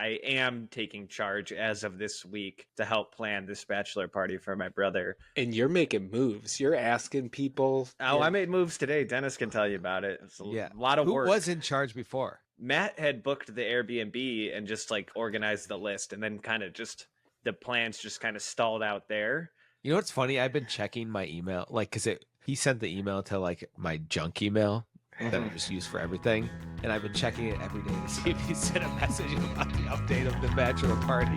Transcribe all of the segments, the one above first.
I am taking charge as of this week to help plan this bachelor party for my brother. And you're making moves. You're asking people. Oh, I made moves today. Dennis can tell you about it. It's a lot of work. Who was in charge before? Matt had booked the Airbnb and just like organized the list, and then kind of just the plans just kind of stalled out there. You know what's funny? I've been checking my email, like, because he sent the email to like my junk email that I just use for everything, and I've been checking it every day to see if he sent a message about the update of the bachelor party.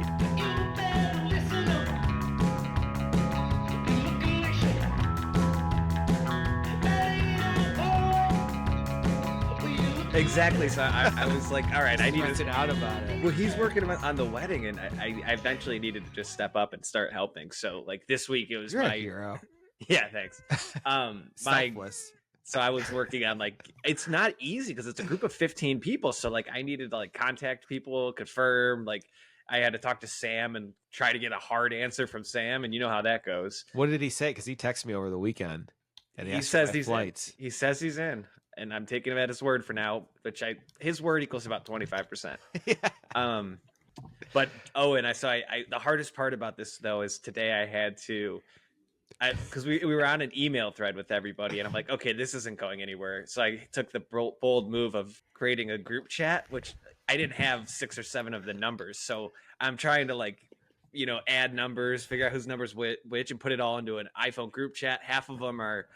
Exactly. So I was like, all right, I need to get out about it. Well, he's working on the wedding, and I eventually needed to just step up and start helping. So like this week, it was You're my a hero. Yeah, thanks. Selfless. So I was working on like, it's not easy because it's a group of 15 people. So like I needed to like contact people, confirm, like I had to talk to Sam and try to get a hard answer from Sam. And you know how that goes. What did he say? Because he texted me over the weekend. And he says he's flights. He says he's in. And I'm taking him at his word for now, which his word equals about 25%. Yeah. But the hardest part about this though is today I had to, because we were on an email thread with everybody, and I'm like, okay, this isn't going anywhere. So I took the bold move of creating a group chat, which I didn't have 6 or 7 of the numbers. So I'm trying to like, add numbers, figure out whose numbers which, and put it all into an iPhone group chat. Half of them are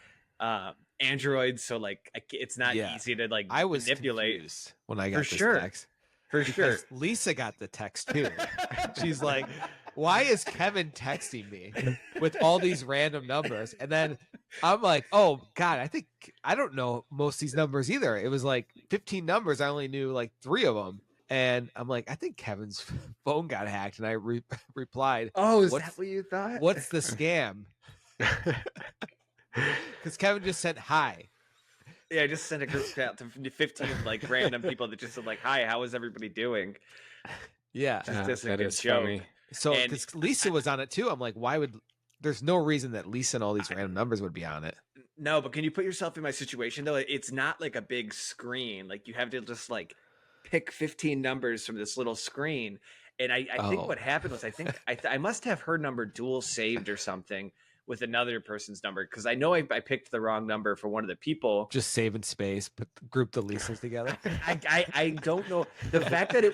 Android, so like it's not easy to like I was manipulate confused when I got this text. For sure. Lisa got the text too. She's like, why is Kevin texting me with all these random numbers? And then I'm like, oh God, I don't know most of these numbers either. It was like 15 numbers. I only knew like 3 of them. And I'm like, I think Kevin's phone got hacked. And I replied, oh, is that what you thought? What's the scam? Because Kevin just said hi. Yeah, I just sent a group chat to 15 like random people that just said like, hi, how is everybody doing? Yeah. Just that is joke. funny. So because Lisa was on it too, I'm like, there's no reason that Lisa and all these random numbers would be on it. No, but can you put yourself in my situation though? It's not like a big screen. Like you have to just like pick 15 numbers from this little screen. And I think what happened was I must have her number dual saved or something with another person's number, because I know I picked the wrong number for one of the people. Just saving space, group the Lisas together. I don't know. The fact that it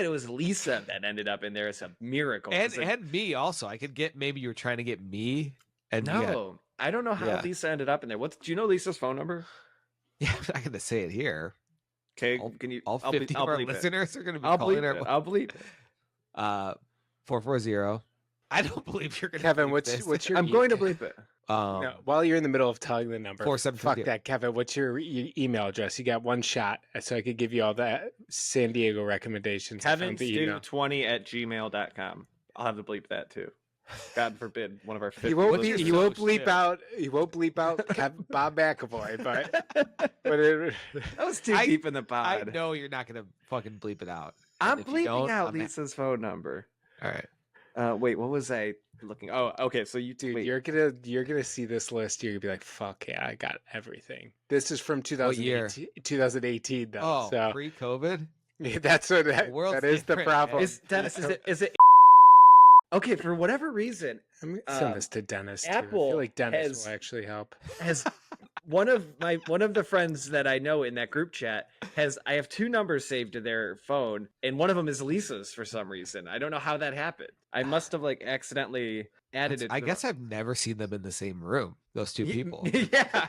was Lisa that ended up in there is a miracle. And me also. I could get, maybe you were trying to get me. And no, I don't know how Lisa ended up in there. Do you know Lisa's phone number? Yeah, I'm not going to say it here. Okay, can you? All 50 of our listeners are going to be calling her. I'll bleep it. 440. I don't believe you're going to. Kevin, what's your? I'm going to bleep it. No, while you're in the middle of telling the number, 4750. fuck that, Kevin. What's your email address? You got one shot, so I could give you all the San Diego recommendations. KevinStew20@gmail.com. I'll have to bleep that too. God forbid one of our. He won't bleep out Bob McAvoy, but that was too deep in the pod. I know you're not going to fucking bleep it out. I'm bleeping out Lisa's phone number. All right. Wait, what was I looking? Oh, okay. So you're gonna see this list. You're gonna be like, "Fuck yeah, I got everything." This is from 2018 though. Oh, so pre-COVID. Yeah, that's what that is the problem. Is it? Okay, for whatever reason, I'm gonna send this to Dennis. Apple too. I feel like Dennis will actually help. Has one of the friends that I know in that group chat I have 2 numbers saved to their phone, and one of them is Lisa's for some reason. I don't know how that happened. I must have like accidentally added it. I guess I've never seen them in the same room. Those 2 people. Yeah.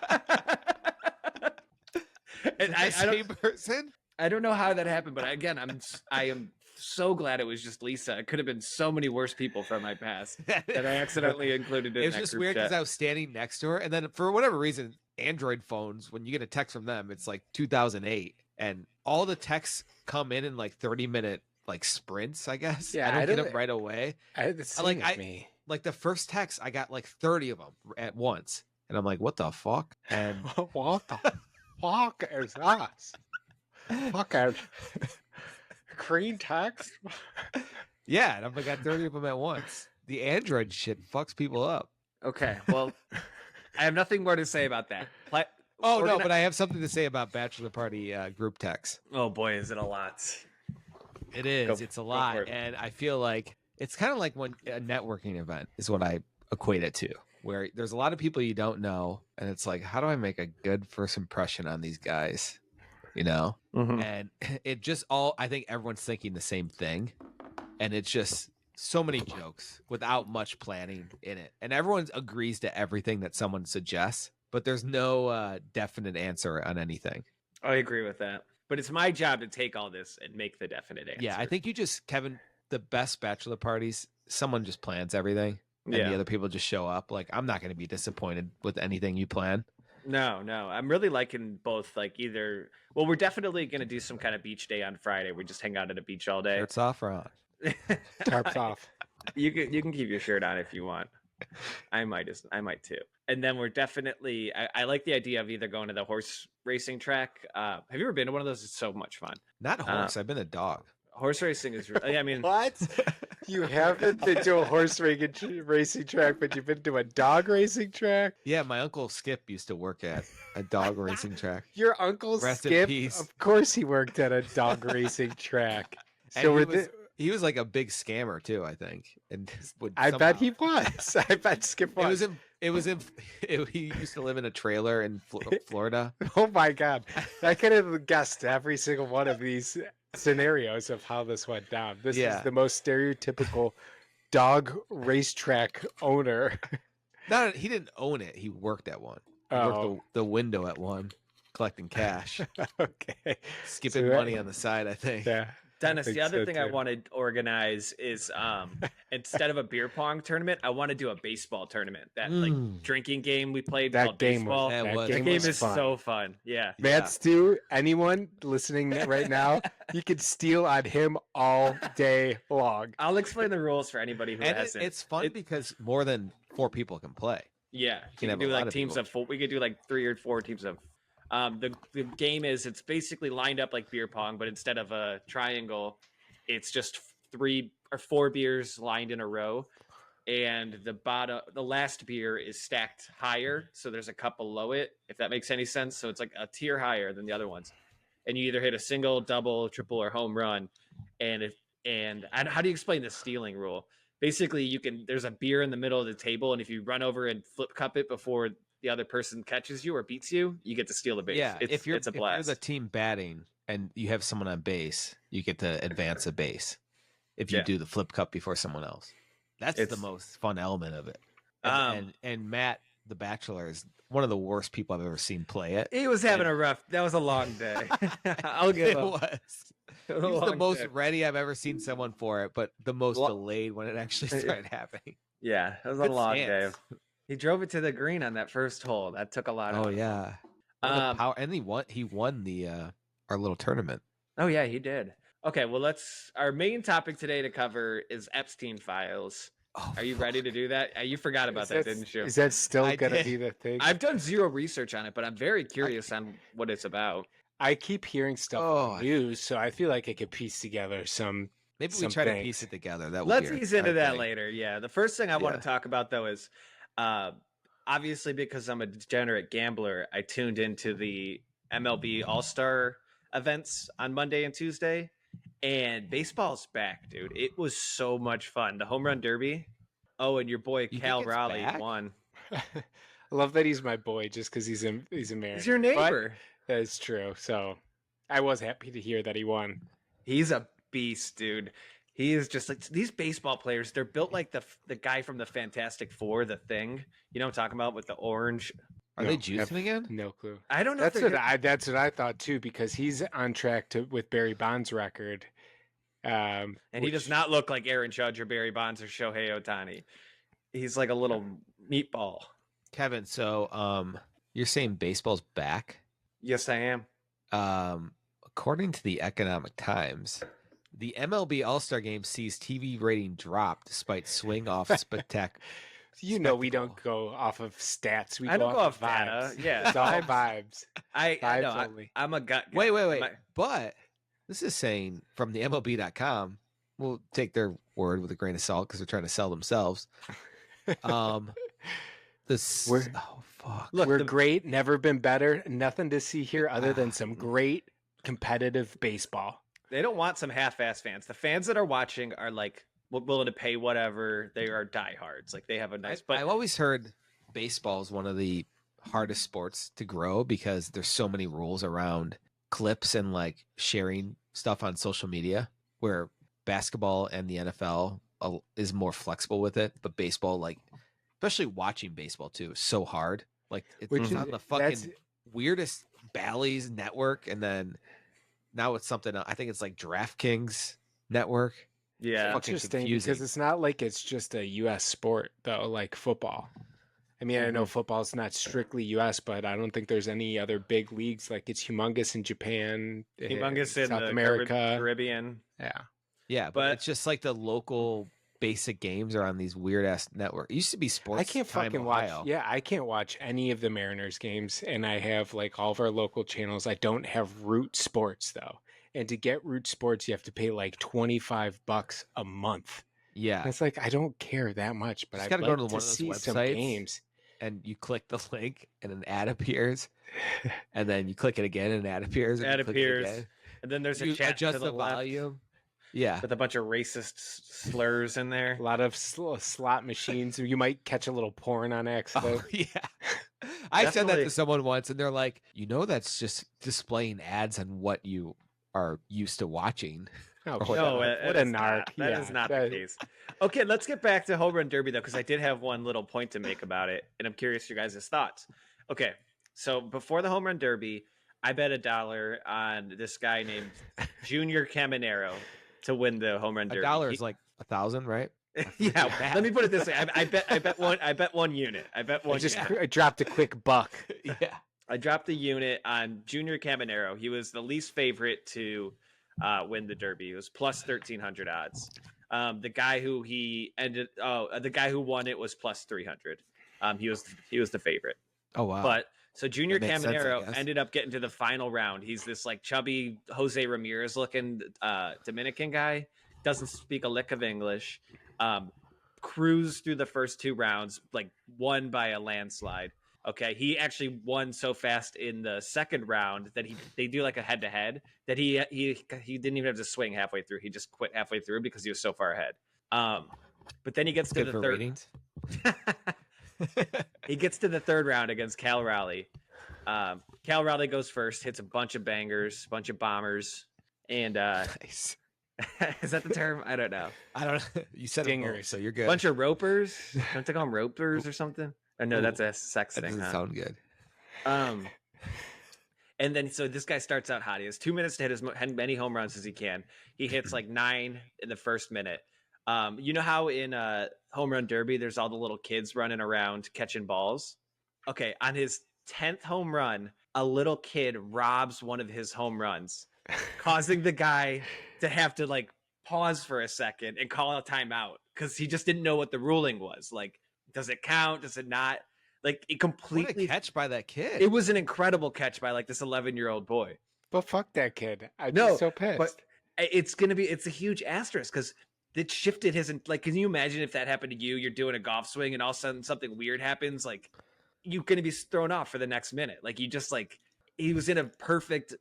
And same person. I don't know how that happened, but again, I am so glad it was just Lisa. It could have been so many worse people from my past that I accidentally included it. It was just weird because I was standing next to her, and then for whatever reason, Android phones, when you get a text from them, it's like 2008, and all the texts come in like 30-minute like sprints. I guess. Yeah, I don't get them right away. I had the same with me. Like the first text, I got like 30 of them at once, and I'm like, "What the fuck?" And what the fuck is that? Fuck out. Green text? Yeah, and I got 30 of them at once. The Android shit fucks people up. Okay, well, I have nothing more to say about that. But I have something to say about Bachelor Party group text. Oh boy, is it a lot. It is. It's a lot. And I feel like it's kind of like when a networking event is what I equate it to, where there's a lot of people you don't know. And it's like, how do I make a good first impression on these guys? You know? Mm-hmm. And it just I think everyone's thinking the same thing. And it's just so many jokes without much planning in it. And everyone agrees to everything that someone suggests, but there's no definite answer on anything. I agree with that. But it's my job to take all this and make the definite answer. Yeah, I think Kevin, the best bachelor parties, someone just plans everything and the other people just show up. Like, I'm not going to be disappointed with anything you plan. No. I'm really liking both. Like either, well, we're definitely going to do some kind of beach day on Friday. We just hang out at a beach all day. Shirts off or on? Tarps off. You can keep your shirt on if you want. I might too. And then we're definitely. I like the idea of either going to the horse racing track. Have you ever been to one of those? It's so much fun. Not horse. I've been a dog. Horse racing is. I mean, what? You haven't been to a horse racing track, but you've been to a dog racing track? Yeah, my uncle Skip used to work at a dog racing track. Your uncle Rest in Skip? peace. Of course he worked at a dog racing track. So he was like a big scammer too, I think. And I bet he was. I bet Skip was. He used to live in a trailer in Florida. Oh my God. I could have guessed every single one of these scenarios of how this went down. This is the most stereotypical dog racetrack owner. No, he didn't own it. He worked at one. He worked the window at one, collecting cash. Okay. Skipping money on the side, I think. Yeah. Dennis, the other thing I want to organize is instead of a beer pong tournament, I want to do a baseball tournament. That like drinking game we played called baseball. That game is so fun. Yeah. Matt Stu, anyone listening right now, you could steal on him all day long. I'll explain the rules for anybody who hasn't. It's fun because more than 4 people can play. Yeah. You can do like teams of 4. We could do like 3 or 4 teams of. The game it's basically lined up like beer pong, but instead of a triangle, it's just 3 or 4 beers lined in a row, and the last beer is stacked higher, so there's a cup below it, if that makes any sense. So it's like a tier higher than the other ones, and you either hit a single, double, triple, or home run. And how do you explain the stealing rule? Basically, there's a beer in the middle of the table, and if you run over and flip cup it before the other person catches you or beats you, you get to steal the base. Yeah, it's a blast. If you're the team batting and you have someone on base, you get to advance a base if you do the flip cup before someone else. That's the most fun element of it. And Matt, the Bachelor, is one of the worst people I've ever seen play it. He was having that was a long day. I'll give him. It was. He was the most ready I've ever seen someone for it, but the most delayed when it actually started happening. Yeah, it was a long day. He drove it to the green on that first hole. That took a lot of. Oh yeah. And he won the our little tournament. Oh yeah, he did. Okay, well our main topic today to cover is Epstein Files. Oh, are you ready to do that? You forgot about that, didn't you? Is that still gonna be the thing? I've done zero research on it, but I'm very curious on what it's about. I keep hearing stuff on the news, so I feel like I could piece together some. Maybe we try to piece it together. Let's ease into that later. Yeah, the first thing I want to talk about though is. Obviously, because I'm a degenerate gambler, I tuned into the MLB All Star events on Monday and Tuesday, and baseball's back, dude. It was so much fun. The home run derby. Oh, and your boy Cal Raleigh won. I love that he's my boy just because he's American. He's your neighbor. But that's true. So I was happy to hear that he won. He's a beast, dude. He is just like these baseball players. They're built like the guy from the Fantastic Four, the Thing. You know what I'm talking about with the orange. Are they juicing again? No clue. I don't know. That's what I thought too, because he's on track with Barry Bonds' record. And he does not look like Aaron Judge or Barry Bonds or Shohei Ohtani. He's like a little meatball. Kevin, so you're saying baseball's back? Yes, I am. According to the Economic Times, the MLB All Star Game sees TV rating drop despite swing off spectacular. You know, we don't go off of stats. I don't go off data. Yeah, it's all vibes. Vibes only. I'm a gut. Wait. But this is saying from the MLB.com. We'll take their word with a grain of salt because they're trying to sell themselves. Look, we're great. Never been better. Nothing to see here other than some great competitive baseball. They don't want some half-ass fans. The fans that are watching are like willing to pay whatever. They are diehards. Like they have a nice. But I've always heard baseball is one of the hardest sports to grow because there's so many rules around clips and like sharing stuff on social media, where basketball and the NFL is more flexible with it, but baseball, like especially watching baseball too, is so hard. Like it's on the fucking weirdest Bally's network, and then now it's something I think it's like DraftKings network. yeah, interesting because it's not like it's just a U.S. sport though, like football. I mean, I know football's not strictly U.S., but I don't think there's any other big leagues. Like it's humongous in Japan, humongous in South the America, Caribbean. Yeah, but it's just like the local basic games are on these weird ass networks. It used to be Sports. I can't fucking Ohio. watch. Yeah, I can't watch any of the Mariners games, and I have like all of our local channels. I don't have Root Sports though, and to get Root Sports, you have to pay like $25 a month. Yeah, and it's like I don't care that much, but I got to go to one of those websites. Some games. And you click the link, and an ad appears, and then you click it again, and an ad appears. And and then there's a chat adjust to the volume. Yeah, with a bunch of racist slurs in there. A lot of slot machines. You might catch a little porn on accident. Oh, yeah, I said that to someone once, and they're like, that's just displaying ads on what you are used to watching. Oh, what a narc. That is not the case. Okay, let's get back to Home Run Derby, though, because I did have one little point to make about it, and I'm curious your guys' thoughts. Okay, so before the Home Run Derby, I bet $1 on this guy named Junior Caminero to win the Home Run Derby. $1 is like 1,000, right? Yeah, let me put it this way. I bet one unit. I dropped a quick buck. Yeah. I dropped a unit on Junior Caminero. He was the least favorite to win the Derby. It was plus 1,300 odds. The guy who the guy who won it was plus 300. He was the favorite. Oh wow! But so Junior Caminero ended up getting to the final round. He's this like chubby Jose Ramirez looking Dominican guy. Doesn't speak a lick of English. Cruised through the first 2 rounds, like won by a landslide. Okay, he actually won so fast in the second round that they do like a head-to-head that he didn't even have to swing halfway through. He just quit halfway through because he was so far ahead. But then he gets to the third. He gets to the third round against Cal Raleigh. Cal Raleigh goes first, hits a bunch of bangers, bunch of bombers, and nice. Is that the term? I don't know. You said dingers, so you're good. Bunch of ropers. Don't they call them ropers or something? Oh, no, that's a sex that thing. Doesn't sound good. And then so this guy starts out hot. He has 2 minutes to hit as many home runs as he can. He hits like 9 in the first minute. You know how in Home Run Derby there's all the little kids running around catching balls? Okay, on his 10th home run, a little kid robs one of his home runs, causing the guy to have to like pause for a second and call a timeout because he just didn't know what the ruling was. Like, does it count? Does it not? Like, it completely... What a catch by that kid. It was an incredible catch by like this 11-year-old boy. But fuck that kid. I'm so pissed. But it's a huge asterisk because it shifted his... Like, can you imagine if that happened to you? You're doing a golf swing and all of a sudden something weird happens. Like, you're going to be thrown off for the next minute. Like, you just like... He was in a perfect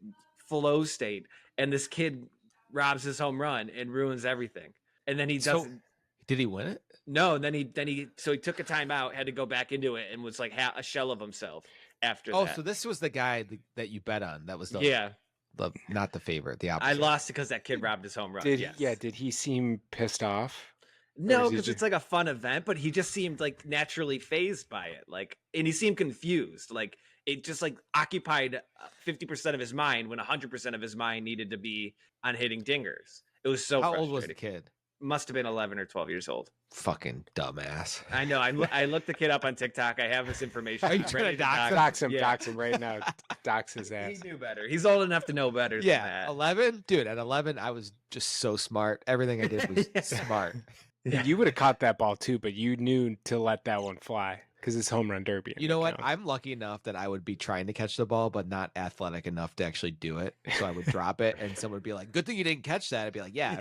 flow state and this kid robs his home run and ruins everything. And then he doesn't... Did he win it? No, then he took a timeout, had to go back into it, and was like a shell of himself after that. Oh, so this was the guy that you bet on. That was not the favorite, the opposite. I lost because that kid robbed his home run. Did he seem pissed off? No, because it's like a fun event, but he just seemed like naturally fazed by it. Like, and he seemed confused. Like, it just like occupied 50% of his mind when 100% of his mind needed to be on hitting dingers. It was so frustrating. How old was the kid? Must have been 11 or 12 years old. Fucking dumbass. I know. I looked the kid up on TikTok. I have this information. Are you trying to dox him? Yeah. Dox him right now. Dox his ass. He knew better. He's old enough to know better than that. 11? Dude, at 11, I was just so smart. Everything I did was smart. Yeah. You would have caught that ball too, but you knew to let that one fly because it's Home Run Derby. You know what? I'm lucky enough that I would be trying to catch the ball, but not athletic enough to actually do it. So I would drop it, and someone would be like, "Good thing you didn't catch that." I'd be like, "Yeah."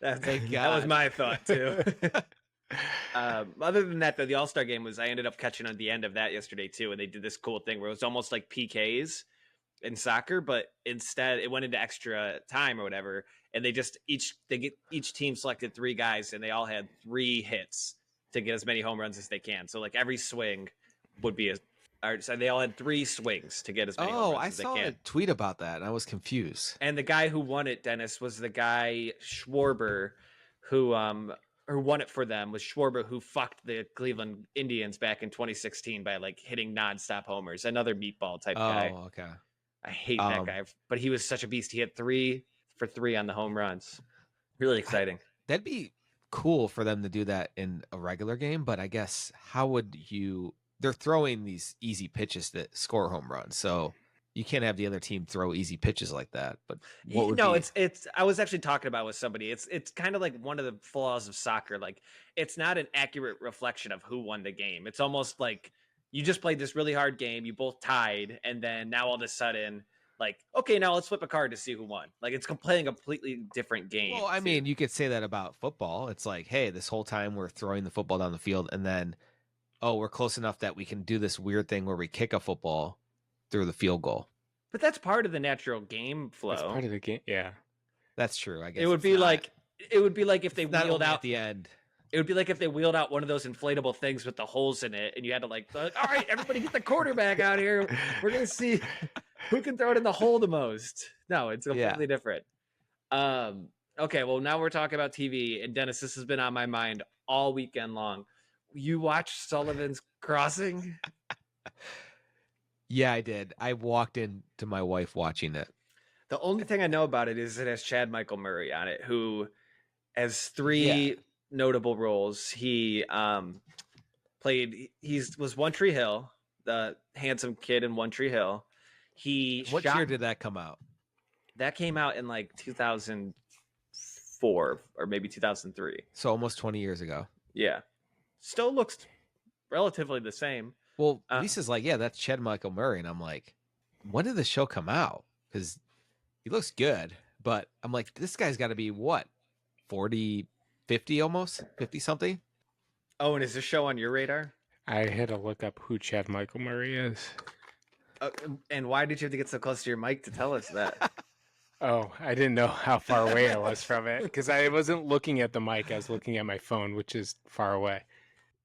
That was my thought too. Other than that, though, the All-Star Game I ended up catching on the end of that yesterday too, and they did this cool thing where it was almost like PKs. in soccer, but instead it went into extra time or whatever, and each team selected 3 guys, and they all had 3 hits to get as many home runs as they can. So like every swing would be so they all had 3 swings to get as many home runs as they can. I saw a tweet about that, and I was confused. And the guy who won it, Dennis, was the guy Schwarber, who won it for them, was Schwarber, who fucked the Cleveland Indians back in 2016 by like hitting nonstop homers. Another meatball type guy. Oh, okay. I hate that guy, but he was such a beast. He had 3 for 3 on the home runs. Really exciting. That'd be cool for them to do that in a regular game, but I guess how would you? They're throwing these easy pitches that score home runs, so you can't have the other team throw easy pitches like that. But it's. I was actually talking about with somebody. It's kind of like one of the flaws of soccer. Like it's not an accurate reflection of who won the game. It's almost like you just played this really hard game. You both tied, and then now all of a sudden, like, okay, now let's flip a card to see who won. Like it's playing a completely different game. Well, I mean, you could say that about football. It's like, hey, this whole time we're throwing the football down the field, and then, oh, we're close enough that we can do this weird thing where we kick a football through the field goal. But that's part of the natural game flow. That's part of the game. Yeah, that's true. I guess it would be like if they wheeled out at the end. It would be like if they wheeled out one of those inflatable things with the holes in it, and you had to like, all right, everybody get the quarterback out here. We're gonna see who can throw it in the hole the most. No, it's completely different. Okay, well now we're talking about TV, and Dennis, this has been on my mind all weekend long. You watched Sullivan's Crossing? Yeah, I did. I walked into my wife watching it. The only thing I know about it is it has Chad Michael Murray on it, who has 3 notable roles. He was One Tree Hill, the handsome kid in One Tree Hill. What year did that come out? That came out in like 2004 or maybe 2003. So almost 20 years ago. Yeah. Still looks relatively the same. Well, Lisa's like, yeah, that's Chad Michael Murray. And I'm like, when did the show come out? Because he looks good. But I'm like, this guy's got to be what? 40, 50 almost? 50 something? Oh, and is this show on your radar? I had to look up who Chad Michael Murray is. And why did you have to get so close to your mic to tell us that? Oh, I didn't know how far away I was from it because I wasn't looking at the mic. I was looking at my phone, which is far away.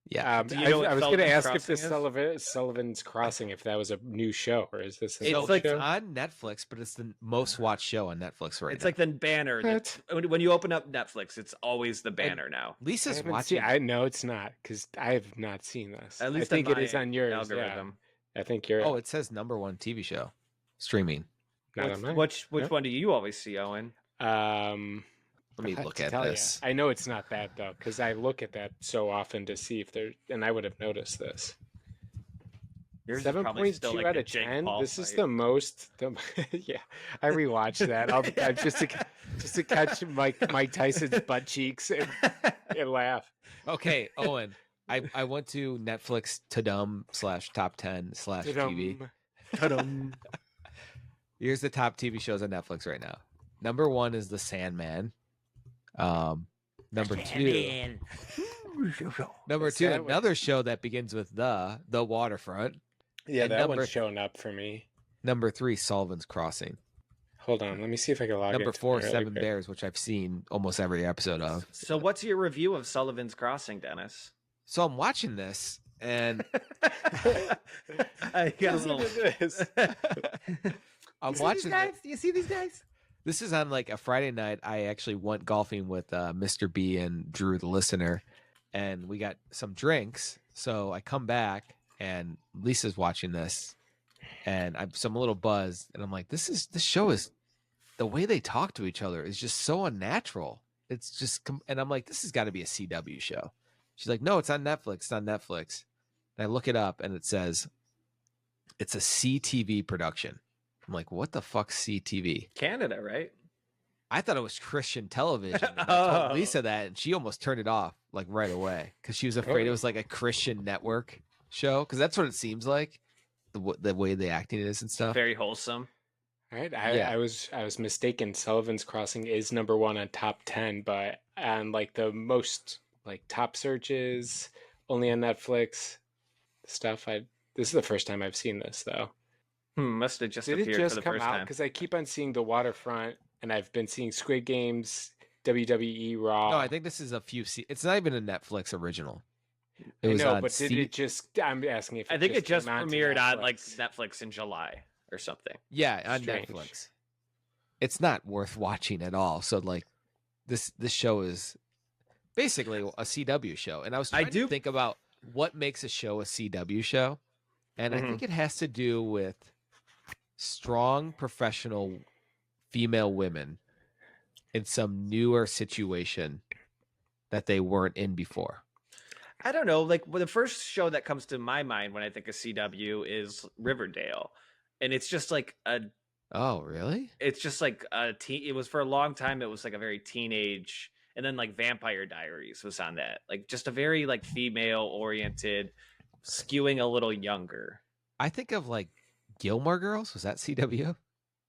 Yeah. I was going to ask if this Sullivan's Crossing, if that was a new show, or is this it's like show? On Netflix, but it's the most watched show on Netflix right now. It's like the banner. When you open up Netflix, it's always the banner now. Lisa's watching. I know it's not because I have not seen this. At least I think it is on yours algorithm. Yeah. I think you're. Oh, it says #1 TV show streaming. Which one do you always see, Owen? Let me look at this. I know it's not that though, because I look at that so often to see if there, and I would have noticed this. 7.2 out of 10. This is the most. Yeah, I rewatched that. I'll just to catch Mike Tyson's butt cheeks and laugh. Okay, Owen. I went to Netflix /top 10/TV. Here's the top TV shows on Netflix right now. #1 is The Sandman. Number 2, another show that begins with The Waterfront. Yeah, that one's showing up for me. #3, Sullivan's Crossing. Hold on, let me see if I can log in. #4, Seven Bears, which I've seen almost every episode of. So what's your review of Sullivan's Crossing, Dennis? So I'm watching this, and I got a little... I'm watching guys. Do you see these guys? This is on like a Friday night. I actually went golfing with Mr. B and Drew, the listener, and we got some drinks. So I come back, and Lisa's watching this, and I'm a little buzzed, and I'm like, this show is, the way they talk to each other is just so unnatural. It's just, and I'm like, this has got to be a CW show. She's like, no, it's on Netflix. It's on Netflix. And I look it up, and it says it's a CTV production. I'm like, what the fuck, CTV? Canada, right? I thought it was Christian television. And I told Lisa that, and she almost turned it off like right away because she was afraid it was like a Christian network show, because that's what it seems like, the way the acting is and stuff. Very wholesome. All right, I was mistaken. Sullivan's Crossing is #1 on top 10, but on like the most like top searches, only on Netflix stuff. This is the first time I've seen this though. Must have just Did it appeared just for the come first out? time. Because I keep on seeing The Waterfront, and I've been seeing Squid Games, WWE Raw. No, I think this is a few. It's not even a Netflix original. It I was know, on but did it just? I'm asking if I think it just came onto premiered on like Netflix. Netflix in July or something. Yeah, on Strange. Netflix. It's not worth watching at all. So like, this show is basically a CW show, and I was trying to think about what makes a show a CW show, and I think it has to do with strong professional female women in some newer situation that they weren't in before. I don't know. Like the first show that comes to my mind when I think of CW is Riverdale, and it's just like a. Oh, really? It's just like a teen. It was for a long time. It was like a very teenage, and then like Vampire Diaries was on that. Like just a very like female oriented, skewing a little younger. I think of like Gilmore Girls. Was that CW?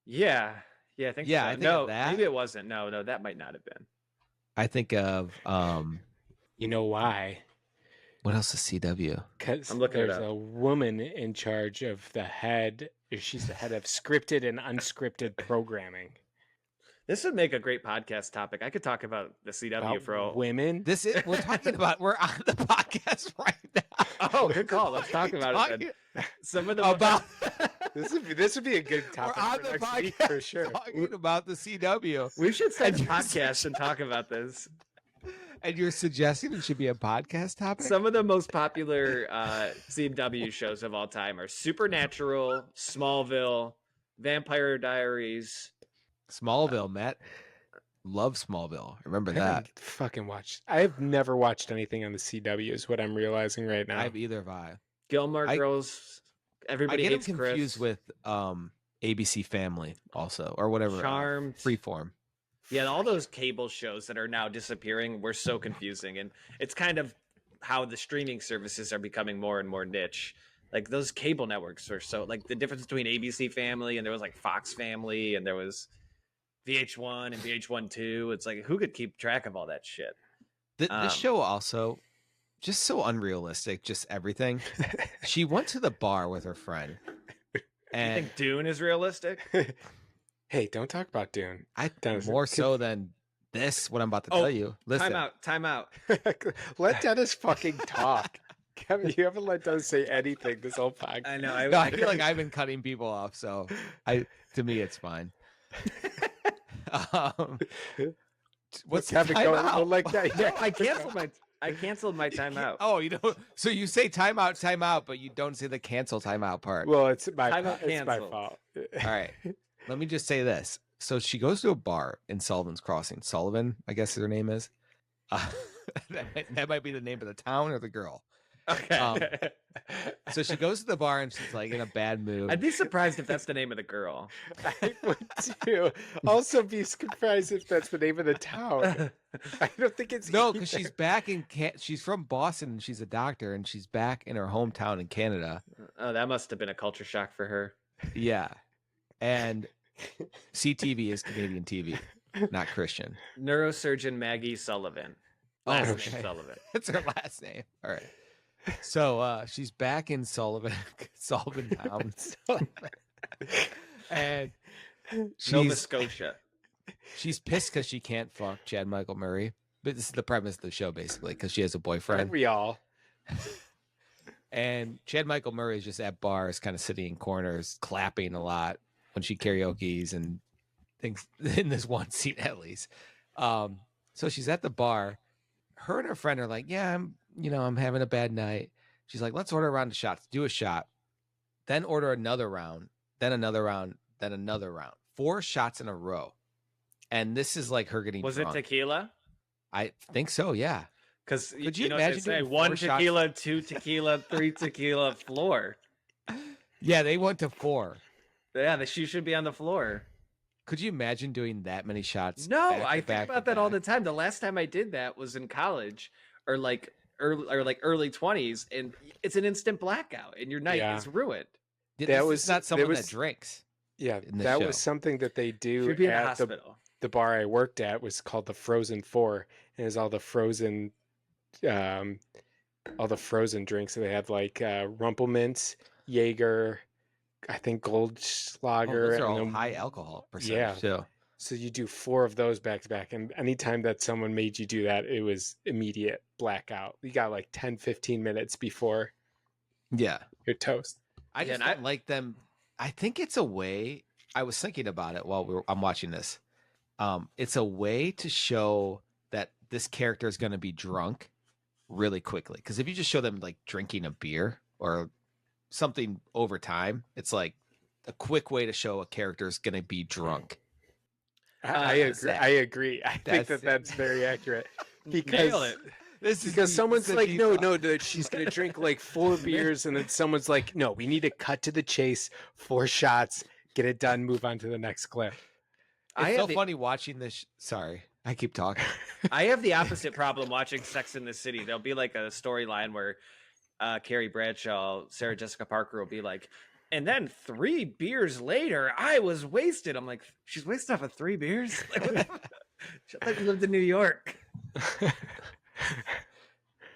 Yeah, I think. Yeah, so. I think no, of that. maybe it wasn't. No, that might not have been. I think of You know why? what else is CW? Because I'm looking it there's up. a woman in charge of the head. She's the head of scripted and unscripted programming. This would make a great podcast topic. I could talk about the CW About for a. women. This is we're talking about. We're on the podcast right now. Oh, good call. Let's talk about it. Then. Some of the About This would be a good topic we're on for the next week podcast for sure. talking about the CW. We should send And you're podcasts and talk about this. And you're suggesting it should be a podcast topic? Some of the most popular CW shows of all time are Supernatural, Smallville, Vampire Diaries. Smallville, Matt. Love Smallville. Remember I that. haven't fucking watched. I've never watched anything on the CW. Is what I'm realizing right now. I've either of I. Gilmore Girls. I Everybody get them hates confused Chris. with ABC Family also, or whatever. Charmed. Freeform. Yeah, all those cable shows that are now disappearing were so confusing, and it's kind of how the streaming services are becoming more and more niche. Like those cable networks are so like the difference between ABC Family and there was like Fox Family and there was VH1 and VH1 2. It's like who could keep track of all that shit? This show also just so unrealistic, just everything. She went to the bar with her friend. You And think Dune is realistic? Hey, don't talk about Dune. I Dennis, more so than this, what I'm about to tell you. Listen. Time out. Let Dennis fucking talk. Kevin, you haven't let Dennis say anything this whole podcast. I know. No, I feel like I've been cutting people off, so to me it's fine. What's the Kevin going timeout? like that? No, I canceled my timeout. Oh, you know, so you say timeout, but you don't say the cancel timeout part. Well, it's my Timeout fault. All right. Let me just say this. So she goes to a bar in Sullivan's Crossing. Sullivan, I guess her name is. That might be the name of the town or the girl. Okay. So she goes to the bar and she's like in a bad mood. I'd be surprised if that's the name of the girl. I would too. Also, be surprised if that's the name of the town. I don't think it's No, because she's back in she's from Boston and she's a doctor and she's back in her hometown in Canada. Oh, that must have been a culture shock for her. Yeah. And CTV is Canadian TV, not Christian. Neurosurgeon Maggie Sullivan. Last name okay. Sullivan. That's her last name. All right. So she's back in Sullivan town. And Nova Scotia. she's pissed because she can't fuck Chad Michael Murray. But this is the premise of the show, basically, because she has a Aren't boyfriend. we all? And Chad Michael Murray is just at bars, kind of sitting in corners, clapping a lot when she karaoke's and things in this one scene at least. So she's at the bar. Her and her friend are like, yeah, I'm having a bad night. She's like, let's order a round of shots. Do a shot. Then order another round. Then another round. Then another round. 4 shots in a row. And this is like her getting Was drunk. it tequila? I think so, yeah. Because Could you know imagine what they say, doing 1 4 shots? tequila, 2 tequila, 3 tequila floor. Yeah, they went to 4. Yeah, she should be on the floor. Could you imagine doing that many shots? No, back to I think back to about that all the back? time. The last time I did that was in college or like early 20s, and it's an instant blackout and your night Yeah. is ruined. This That is was- not there someone was- that drinks. Yeah, In the that show. was something that they do Should be in the at the hospital. bar I worked at was called the Frozen Four, and it's all the frozen drinks. So they have like Rumplemints, Jaeger, I think Goldschlager. Those are and all then, high alcohol percentage Yeah. too. So you do 4 of those back to back. And anytime that someone made you do that, it was immediate blackout. You got like 10, 15 minutes before Yeah. you're toast. I just don't like them. I think it's a way. I was thinking about it while I'm watching this. It's a way to show that this character is going to be drunk really quickly. Because if you just show them like drinking a beer or something over time, it's like a quick way to show a character is going to be drunk. I agree. I think that's very accurate. Because someone's like, no, she's gonna drink like 4 beers, and then someone's like, no, we need to cut to the chase, 4 shots, get it done, move on to the next clip. It's so funny watching this. Sorry, I keep talking. I have the opposite problem watching Sex in the City. There'll be like a storyline where Carrie Bradshaw, Sarah Jessica Parker will be like, and then 3 beers later, I was wasted. I'm like, she's wasted off of 3 beers? Like, what the she like lived in New York.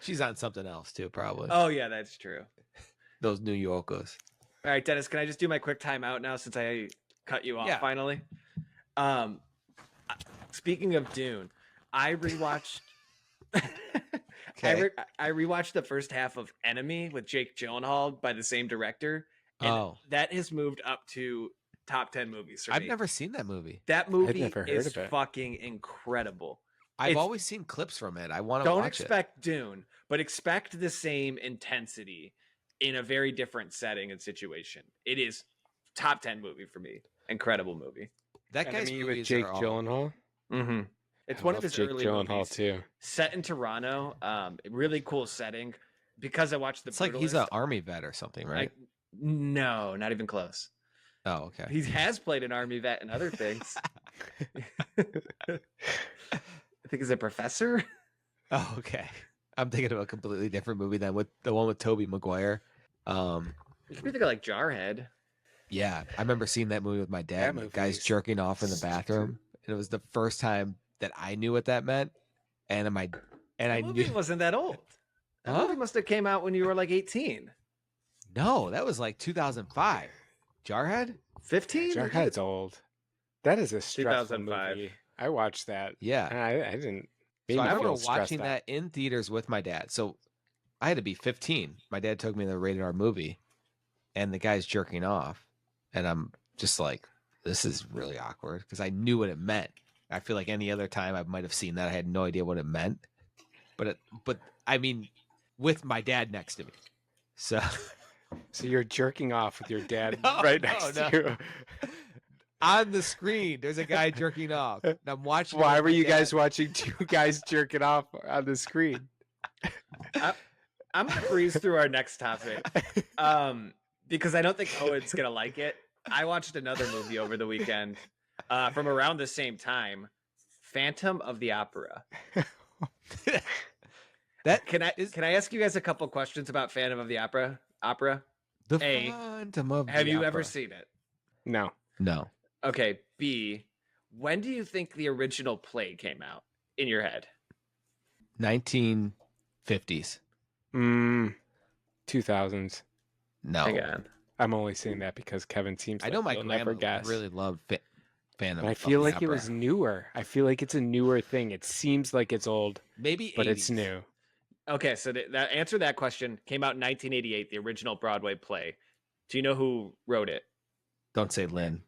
She's on something else too, probably. Oh, yeah, that's true. Those New Yorkers. All right, Dennis, can I just do my quick timeout now since I cut you off finally? Speaking of Dune, I rewatched... Okay. I rewatched the first half of Enemy with Jake Gyllenhaal by the same director. And that has moved up to top 10 movies for me. I've never seen that movie. That movie is fucking incredible. I've always seen clips from it. I want to watch it. Don't expect Dune, but expect the same intensity in a very different setting and situation. It is top 10 movie for me. Incredible movie. That guy's with movies Jake are all... Gyllenhaal. Mm-hmm. It's one of his Jake early Gyllenhaal movies. too. Set in Toronto. Really cool setting. Because I watched the. It's like he's an army vet or something, right? No, not even close. Oh, okay. He has played an army vet and other things. I think he's a professor. Oh, okay. I'm thinking of a completely different movie than with the one with Tobey Maguire. You could be thinking like Jarhead. Yeah, I remember seeing that movie with my dad. The guy's jerking off in the bathroom, and it was the first time that I knew what that meant. And I knew it wasn't that old. That movie must have came out when you were like 18. No, that was like 2005. Jarhead? 15? Jarhead's old. That is a stressful 2005. movie. I watched that. Yeah. I didn't. So I remember watching that in theaters with my dad. So I had to be 15. My dad took me to the rated R movie, and the guy's jerking off. And I'm just like, this is really awkward because I knew what it meant. I feel like any other time I might have seen that. I had no idea what it meant. But I mean, with my dad next to me. So you're jerking off with your dad right next to you. On the screen, there's a guy jerking off. And I'm watching. Why were you guys watching 2 guys jerking off on the screen? I'm gonna breeze through our next topic, because I don't think Owen's gonna like it. I watched another movie over the weekend, from around the same time, Phantom of the Opera. Can I ask you guys a couple questions about Phantom of the Opera? The Phantom of the Have you Opera. ever seen it? No. Okay. B, when do you think the original play came out in your head? 1950s. 2000s. No. Hang on. I'm only saying that because Kevin seems like I know my he'll never grandma guess. really loved Phantom. But I feel like Opera. it was newer. I feel like it's a newer thing. It seems like it's old, Maybe but 80s. it's new. Okay, so that answer that question came out in 1988, the original Broadway play. Do you know who wrote it? Don't say Lynn.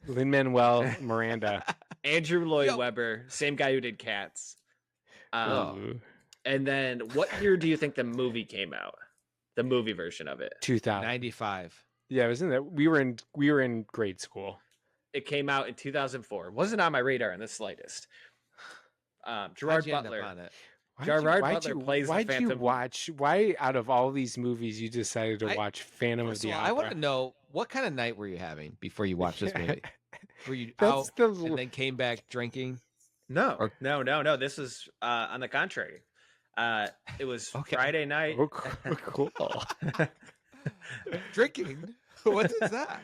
Lin-Manuel Miranda. Andrew Lloyd Webber, same guy who did Cats. Ooh. And then what year do you think the movie came out? The movie version of it. 2000. 95. Yeah, it was in that. We were in grade school. It came out in 2004. Wasn't on my radar in the slightest. Gerard How'd you end up Butler. on it? Why out of all these movies you decided to watch Phantom of the Opera? I want to know, what kind of night were you having before you watched this movie? Were you That's out and then came back drinking? No. This is on the contrary. It was Friday night. Oh, cool. Drinking? What is that?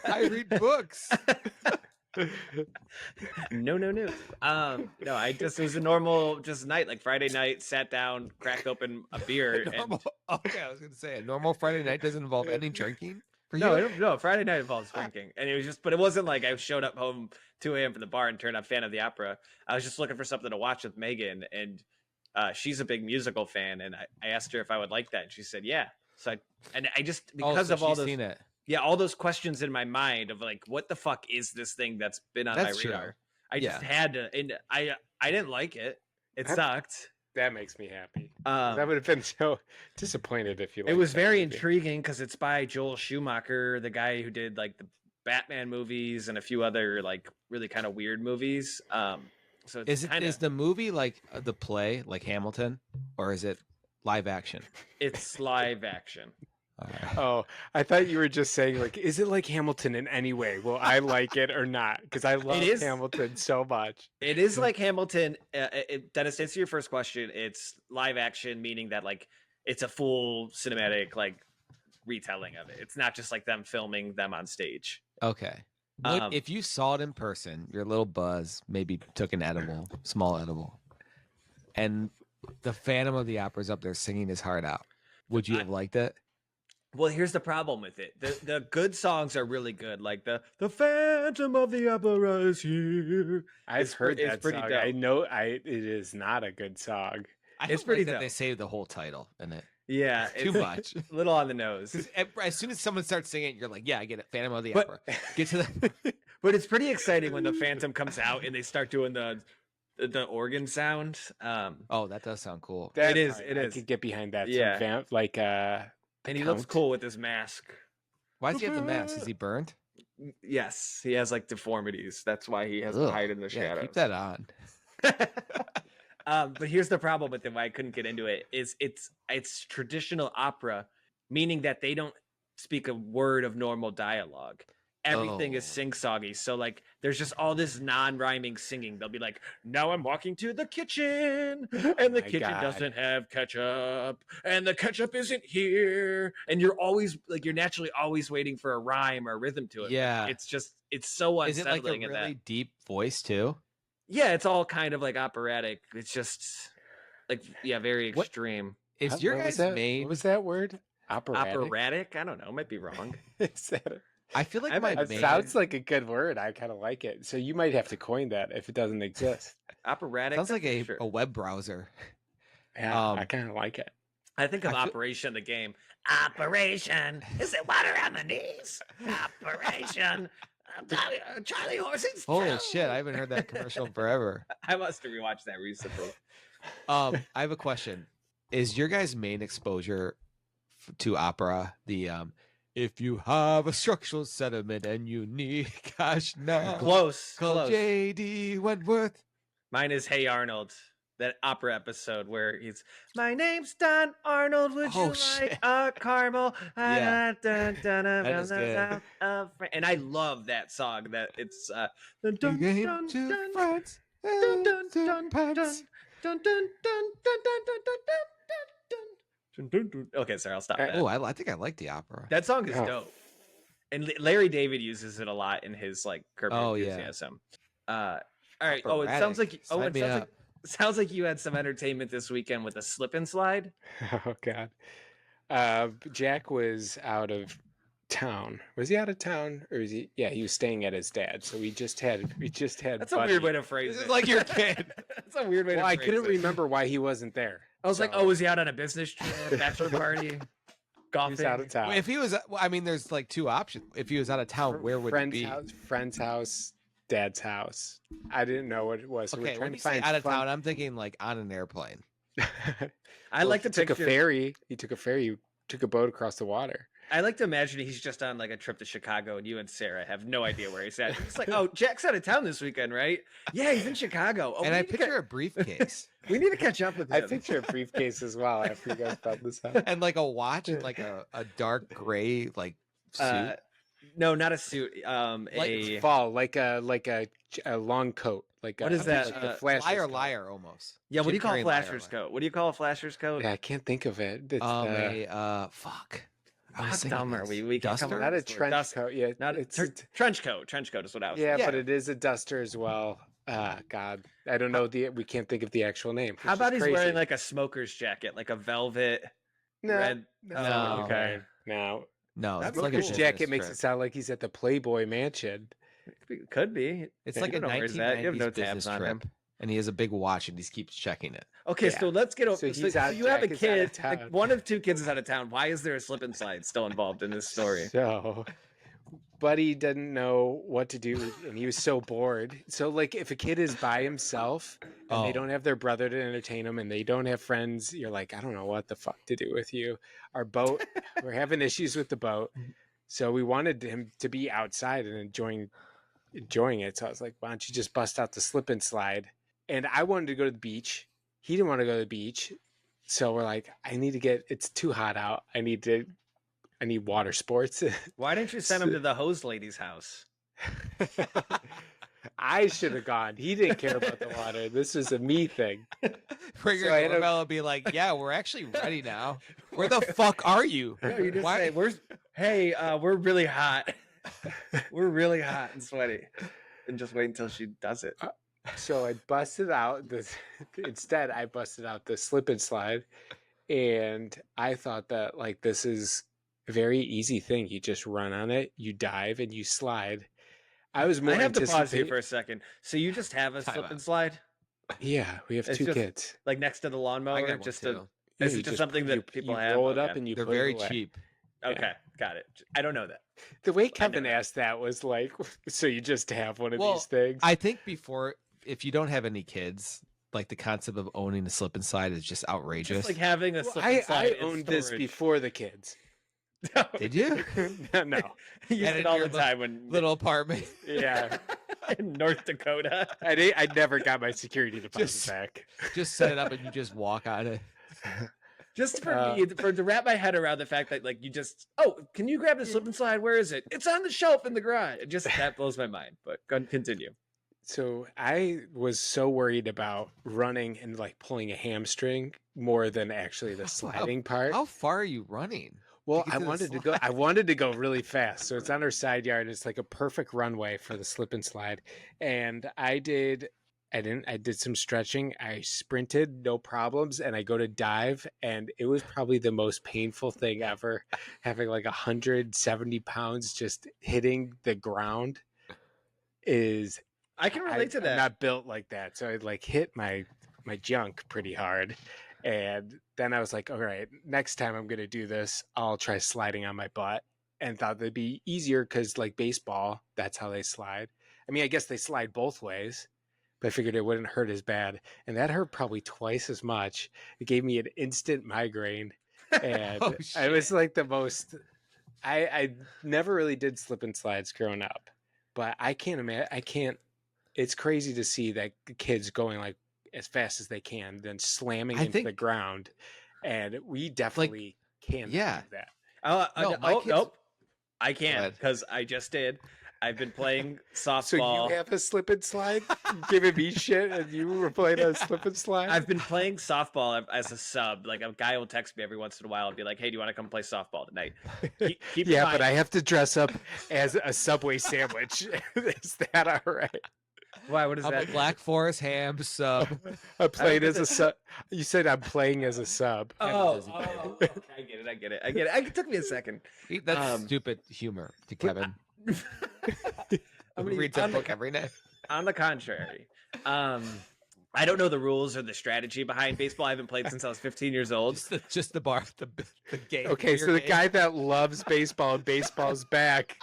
I read books. No. No, it was a normal night, like Friday night, sat down, cracked open a beer. Okay, I was going to say, a normal Friday night doesn't involve any drinking? No. Friday night involves drinking, and it was just, but it wasn't like I showed up home 2 a.m. from the bar and turned on Fan of the Opera. I was just looking for something to watch with Megan, and she's a big musical fan, and I asked her if I would like that, and she said yeah. So I just because of all those, seen it. Yeah, all those questions in my mind of like, what the fuck is this thing that's been on my radar? I just had to, and I didn't like it. It sucked. That makes me happy. I would have been so disappointed if you. It was very intriguing because it's by Joel Schumacher, the guy who did like the Batman movies and a few other like really kind of weird movies. So it's is the movie like the play, like Hamilton, or is it live action? It's live action. Oh, I thought you were just saying like, is it like Hamilton in any way? Will I like it or not? Because I love Hamilton so much. It is like Hamilton. Dennis, to answer your first question, it's live action, meaning that like it's a full cinematic like retelling of it. It's not just like them filming them on stage. Okay. If you saw it in person, your little buzz maybe took an edible, small edible, and the Phantom of the Opera's up there singing his heart out, would you have liked it? Well, here's the problem with it. The good songs are really good. Like the Phantom of the Opera is here. I've heard that song. Dope. I know it is not a good song. It's pretty dope. They saved the whole title in it. Yeah, too much. A little on the nose. As soon as someone starts singing, you're like, yeah, I get it. Phantom of the Opera. Get to the. But it's pretty exciting when the Phantom comes out and they start doing the organ sound. Oh, that does sound cool. It is. I could get behind that. Yeah. And he looks cool with his mask. Why does he have the mask? Is he burned? Yes, he has like deformities. That's why he has to hide in the shadows. Keep that on. But here's the problem with it. Why I couldn't get into it is it's traditional opera, meaning that they don't speak a word of normal dialogue. Everything is sing-songy. So like there's just all this non-rhyming singing. They'll be like, now I'm walking to the kitchen and the kitchen doesn't have ketchup and the ketchup isn't here. And you're always like, you're naturally always waiting for a rhyme or a rhythm to it. Yeah. It's so unsettling. Is it like a really deep voice too? Yeah, it's all kind of like operatic. It's just like, yeah, very extreme. Is your guys' main... What was that word? Operatic? Operatic? I don't know. It might be wrong. Is that it? I feel like it sounds like a good word. I kind of like it. So you might have to coin that if it doesn't exist. Operatic sounds like a web browser. Yeah, I kind of like it. I think of Operation the game. Operation, is it water on the knees? Operation, Charlie Horsey's. Holy shit! I haven't heard that commercial in forever. I must have rewatched that recently. I have a question. Is your guys' main exposure to opera the if you have a structural sediment and you need cash now? Close. J.D. Wentworth. Mine is Hey Arnold, that opera episode where he's, my name's Don Arnold, would you like a caramel? Yeah. That is good. And I love that song. That it's dun dun dun dun dun dun dun dun dun dun dun dun. Okay, sorry, I'll stop that. Oh, I think I like the opera. That song is dope. And Larry David uses it a lot in his like Curb Your Enthusiasm. All right. Oh, it sounds like you had some entertainment this weekend with a slip and slide. Oh God. Jack was out of town. Was he out of town, or is he? Yeah, he was staying at his dad's. So we just had. That's a weird way to phrase it. It's like your kid. That's a weird way. Well, I couldn't remember why he wasn't there. I was like, oh, was he out on a business trip, bachelor party, golfing? He's out of town. If he was, I mean, there's like two options. If he was out of town, where would it be? Friend's house, dad's house. I didn't know what it was. So okay, when you say out of town, I'm thinking like on an airplane. I like to take a ferry. He took a ferry. Took a boat across the water. I like to imagine he's just on like a trip to Chicago, and you and Sarah have no idea where he's at. It's like, oh, Jack's out of town this weekend, right? Yeah, he's in Chicago. Oh, and I picture a briefcase. We need to catch up with him. I picture a briefcase as well after you guys found this out. And like a watch and like a dark gray like suit. No, not a suit. Like fall, like a long coat. Like what is that? Like liar almost. Yeah, what do you call a flasher's coat? What do you call a flasher's coat? Yeah, I can't think of it. It's, fuck. How dumb are we? We duster? Not a trench coat. Yeah, not a trench coat. Trench coat is what I was. Yeah, but it is a duster as well. God, I don't know we can't think of the actual name. How about he's wearing like a smoker's jacket, like a velvet red? No. Okay. No. No, That's it's like a Smoker's business jacket makes trip. it sound like he's at the Playboy Mansion. Could be. It's Yeah, like you a don't know where he's at. You have 1990s no business tabs on him. trip, and he has a big watch, and he keeps checking it. Okay, Yeah. so let's get over. So So, he's out- you have a Jack is out of kid. Like, town. one of two kids is out of town. Why is there a slip and slide still involved in this story? So, Buddy didn't know what to do, and he was so bored. So, like, if a kid is by himself and they Oh. don't have their brother to entertain them, and they don't have friends, you're like, I don't know what the fuck to do with you. Our boat, we're having issues with the boat, so we wanted him to be outside and enjoying it. So I was like, why don't you just bust out the slip and slide? And I wanted to go to the beach. He didn't want to go to the beach, so we're like, it's too hot out. I need water sports. Why didn't you send him to the hose lady's house? I should have gone. He didn't care about the water. This was a me thing. Bring your So I had a- doorbell and be like, "Yeah, we're actually ready now. Where the fuck are you?" No, you just Why- say, we're really hot. We're really hot and sweaty. And just wait until she does it. So I busted out instead I busted out the slip and slide, and I thought that like this is a very easy thing. You just run on it, you dive, and you slide. I was more I have to pause you anticipating- for a second. So you just have a Time slip out. and slide? Yeah, we have It's two just- kids. Like next to the I lawnmower? got one Just too. to Yeah, Is you it just something that people you have? roll it Okay. up and you They're put it very away. cheap. Okay, got it. I don't know that. The way I Kevin know. asked that was like, so you just have one of Well, these things. I think if you don't have any kids, like the concept of owning a slip and slide is just outrageous. Just like having a Well, slip and slide. I in owned this storage. before the kids. Did you? No. You use And it in all your the time when Little apartment. Yeah. in North Dakota. I never got my security deposit Just- back. Just set it up and you just walk on it. Just for me, to wrap my head around the fact that like you just, can you grab the slip and slide? Where is it? It's on the shelf in the garage. It just that blows my mind. But go and continue. So I was so worried about running and like pulling a hamstring more than actually the sliding part. How far are you running? Well, to get I to the wanted to go. I wanted to go really fast. So it's on our side yard. It's like a perfect runway for the slip and slide. And I did some stretching. I sprinted, no problems. And I go to dive, and it was probably the most painful thing ever. Having like 170 pounds just hitting the ground is. I can relate to that. I'm not built like that. So I like hit my junk pretty hard. And then I was like, all right, next time I'm going to do this, I'll try sliding on my butt, and thought that'd be easier because like baseball, that's how they slide. I mean, I guess they slide both ways, but I figured it wouldn't hurt as bad. And that hurt probably twice as much. It gave me an instant migraine. And Oh, it was like the most, I never really did slip and slides growing up, but I can't imagine, it's crazy to see that kids going like as fast as they can, then slamming into the ground. And we definitely can't do that. Nope. I can't because I just did. I've been playing softball. So you have a slip and slide giving me shit, and you were playing a slip and slide? I've been playing softball as a sub. Like a guy will text me every once in a while and be like, "Hey, do you want to come play softball tonight?" Keep in mind, but I have to dress up as a Subway sandwich. Is that all right? Why? What is I'm that? a Black Forest ham sub. I'm playing as a sub. You said I'm playing as a sub. Okay, I get it. It took me a second. That's stupid humor to Kevin. I'm He reads a book every night. On the contrary, I don't know the rules or the strategy behind baseball. I haven't played since I was 15 years old. Just the bar, the game. Okay, so the guy that loves baseball and baseball's back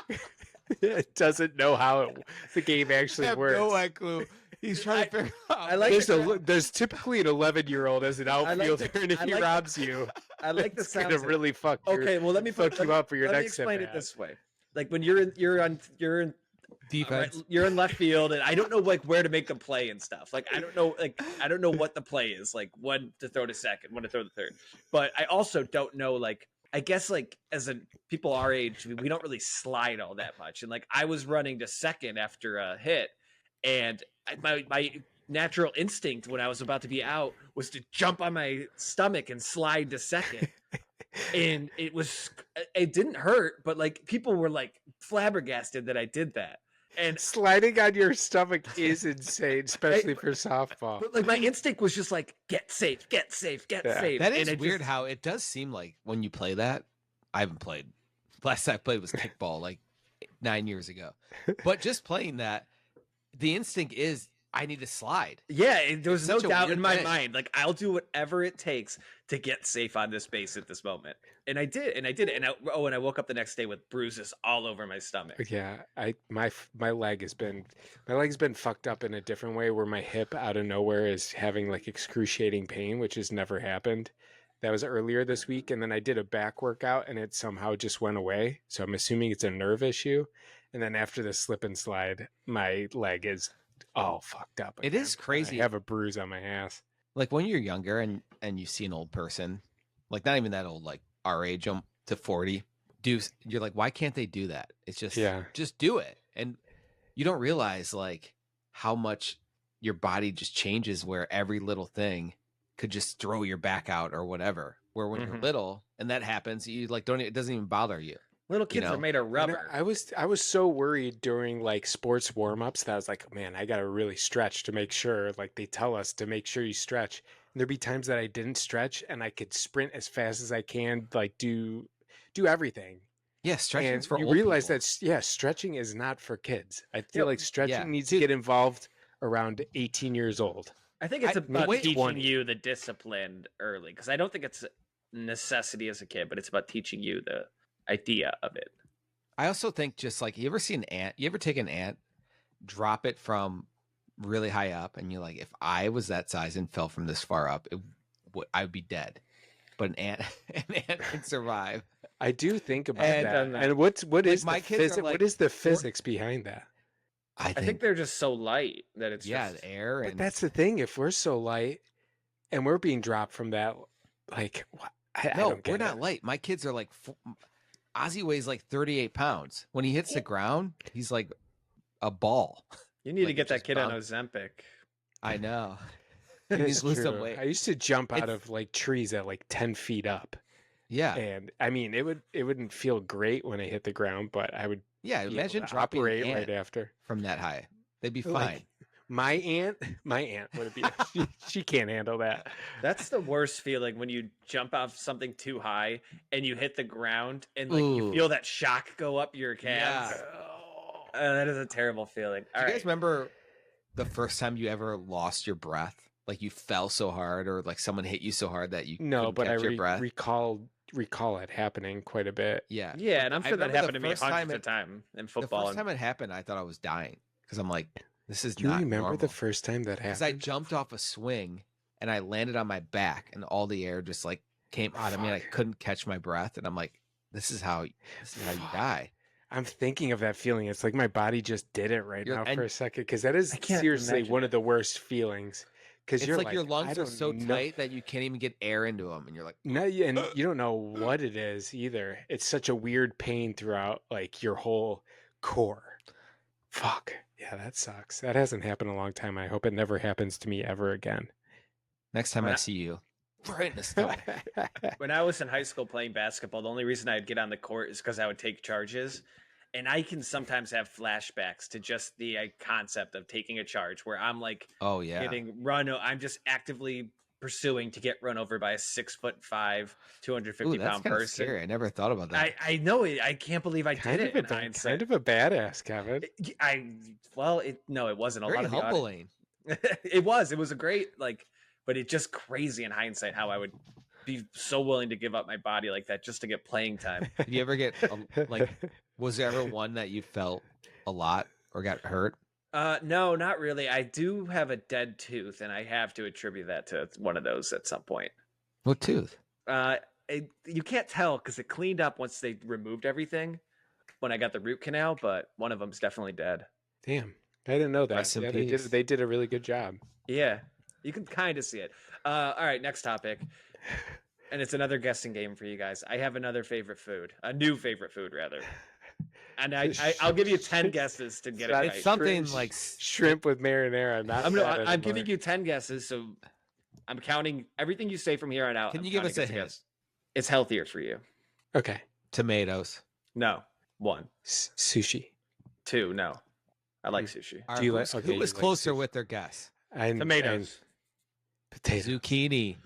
doesn't know how the game actually I have works. no clue. He's trying to figure out. I like There's typically an 11-year-old as an outfielder, and if he robs you, I like the it's gonna sounds. really fuck. Okay, well let me fuck you up for your let me next explain at-bat. it this way. Like when you're in Defense. you're in left field, and I don't know like where to make the play and stuff. Like I don't know what the play is. Like when to throw to second, when to throw to third. But I also don't know like. I guess like as a people our age, we don't really slide all that much. And like I was running to second after a hit, and my natural instinct when I was about to be out was to jump on my stomach and slide to second. And it didn't hurt, but like people were like flabbergasted that I did that. And sliding on your stomach is insane, especially for softball. But like my instinct was just like get safe, get safe. That is and weird how it does seem like when you play that. I haven't played last time I played was kickball like 9 years ago. But just playing that, the instinct is I need to slide. Yeah, there was no doubt in my thing. mind. Like, I'll do whatever it takes to get safe on this base at this moment. And I did. And I woke up the next day with bruises all over my stomach. Yeah, my leg has been fucked up in a different way, where my hip out of nowhere is having like excruciating pain, which has never happened. That was earlier this week, and then I did a back workout and it somehow just went away. So I'm assuming it's a nerve issue. And then after the slip and slide, my leg is all fucked up. It is crazy. I have a bruise on my ass. Like when you're younger and you see an old person, like not even that old, like our age to 40, you're like, why can't they do that? It's just, just do it. And you don't realize like how much your body just changes, where every little thing could just throw your back out or whatever. Where when you're little and that happens, you like it doesn't even bother you. Little kids are made of rubber. I was so worried during like sports warm-ups that I was like, man, I got to really stretch to make sure, like they tell us to make sure you stretch. And there'd be times that I didn't stretch and I could sprint as fast as I can, like do everything. Yeah, stretching is for you old realize people. that stretching is not for kids. I feel like stretching needs to get involved around 18 years old. I think it's about teaching you the discipline early, because I don't think it's a necessity as a kid, but it's about teaching you the idea of it. I also think just like, you ever see an ant? You ever take an ant, drop it from really high up, and you're like, if I was that size and fell from this far up, I would be dead. But an ant can survive. I do think about that. And what is the physics behind that? I think they're just so light that it's just air. But that's the thing. If we're so light and we're being dropped from that, like, we're not light. My kids are like, Ozzy weighs like 38 pounds. When he hits the ground, he's like a ball. You need to get that kid on Ozempic. I know. It's true. I used to jump out of like trees at like 10 feet up. Yeah. And I mean, it wouldn't feel great when I hit the ground, but I would imagine dropping right after from that high. They'd be fine. Like, my aunt would be she can't handle that. That's the worst feeling, when you jump off something too high and you hit the ground and like you feel that shock go up your calves. Yeah. That is a terrible feeling. Do you guys remember the first time you ever lost your breath? Like you fell so hard, or like someone hit you so hard that you couldn't catch your breath? recall it happening quite a bit. Yeah. Yeah, and I'm sure that happened to me hundreds of times in football. The first time it happened, I thought I was dying, because I'm like, this is Do you not remember normal. the first time that happened? Because I jumped off a swing and I landed on my back, and all the air just like came out of me, and I couldn't catch my breath, and I'm like, this is how you die. I'm thinking of that feeling. It's like my body just did it now for a second, because that is seriously one of the worst feelings. Because it's like your lungs are so tight that you can't even get air into them, and you're like, no, and you don't know what it is either. It's such a weird pain throughout like your whole core. Fuck. Yeah, that sucks. That hasn't happened in a long time. I hope it never happens to me ever again. Next time I see you, right in the stomach. When I was in high school playing basketball, the only reason I'd get on the court is because I would take charges. And I can sometimes have flashbacks to just the concept of taking a charge, where I'm like, getting run. I'm just actively pursuing to get run over by a 6'5", 250-pound person. Scary. I never thought about that. I know it. I can't believe I did it. Kind of a badass, Kevin. It wasn't a lot of humbling. It was a great, but it's just crazy in hindsight how I would be so willing to give up my body like that just to get playing time. Did you ever get was there ever one that you felt a lot or got hurt? No, not really. I do have a dead tooth, and I have to attribute that to one of those at some point. What tooth? You can't tell because it cleaned up once they removed everything when I got the root canal, but one of them's definitely dead. Damn, I didn't know that. Yeah, they did a really good job. Yeah, you can kind of see it. All right, next topic. And it's another guessing game for you guys. I have another favorite food, a new favorite food rather. And I'll give you 10 guesses to get it right. It's something like shrimp with marinara. I'm giving you 10 guesses, so I'm counting everything you say from here on out. Can you give us a hint? It's healthier for you. Okay. Tomatoes. No. 1. Sushi. 2. No. I like sushi. Who was closer with their guess? Tomatoes. Potato. Zucchini.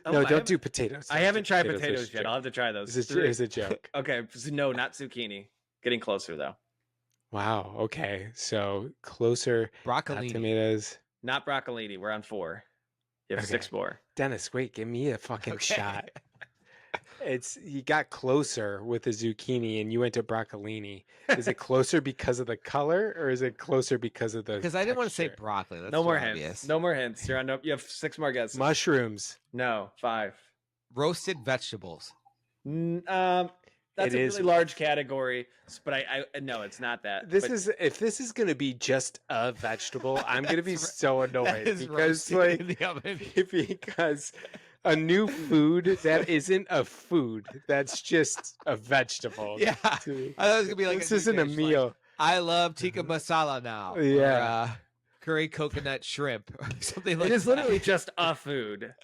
No, don't do potatoes. I haven't tried potatoes It's a yet. joke. I'll have to try those. It's a joke. Okay, so no, not zucchini. Getting closer though. Wow. Okay. So closer. Broccolini. Not tomatoes. Not broccolini. We're on 4. You have Okay. 6 more. Dennis, wait, give me a fucking Okay. shot. You got closer with the zucchini and you went to broccolini. Is it closer because of the color or is it closer because of the Because I didn't want to say texture? broccoli. That's No more too hints. obvious. No more hints. You're on. You have 6 more guesses. Mushrooms. No, 5. Roasted vegetables. That's It a is- really large category, but I no, it's not that. If this is gonna be just a vegetable, I'm gonna be That's so That annoyed is because roasted in the oven. because a new food that isn't a food, that's just a vegetable. Yeah. I to me. thought it was gonna be like This new isn't a dish, like, meal. I love tikka masala now. or, Yeah. curry coconut shrimp or something like it is that. literally just a food.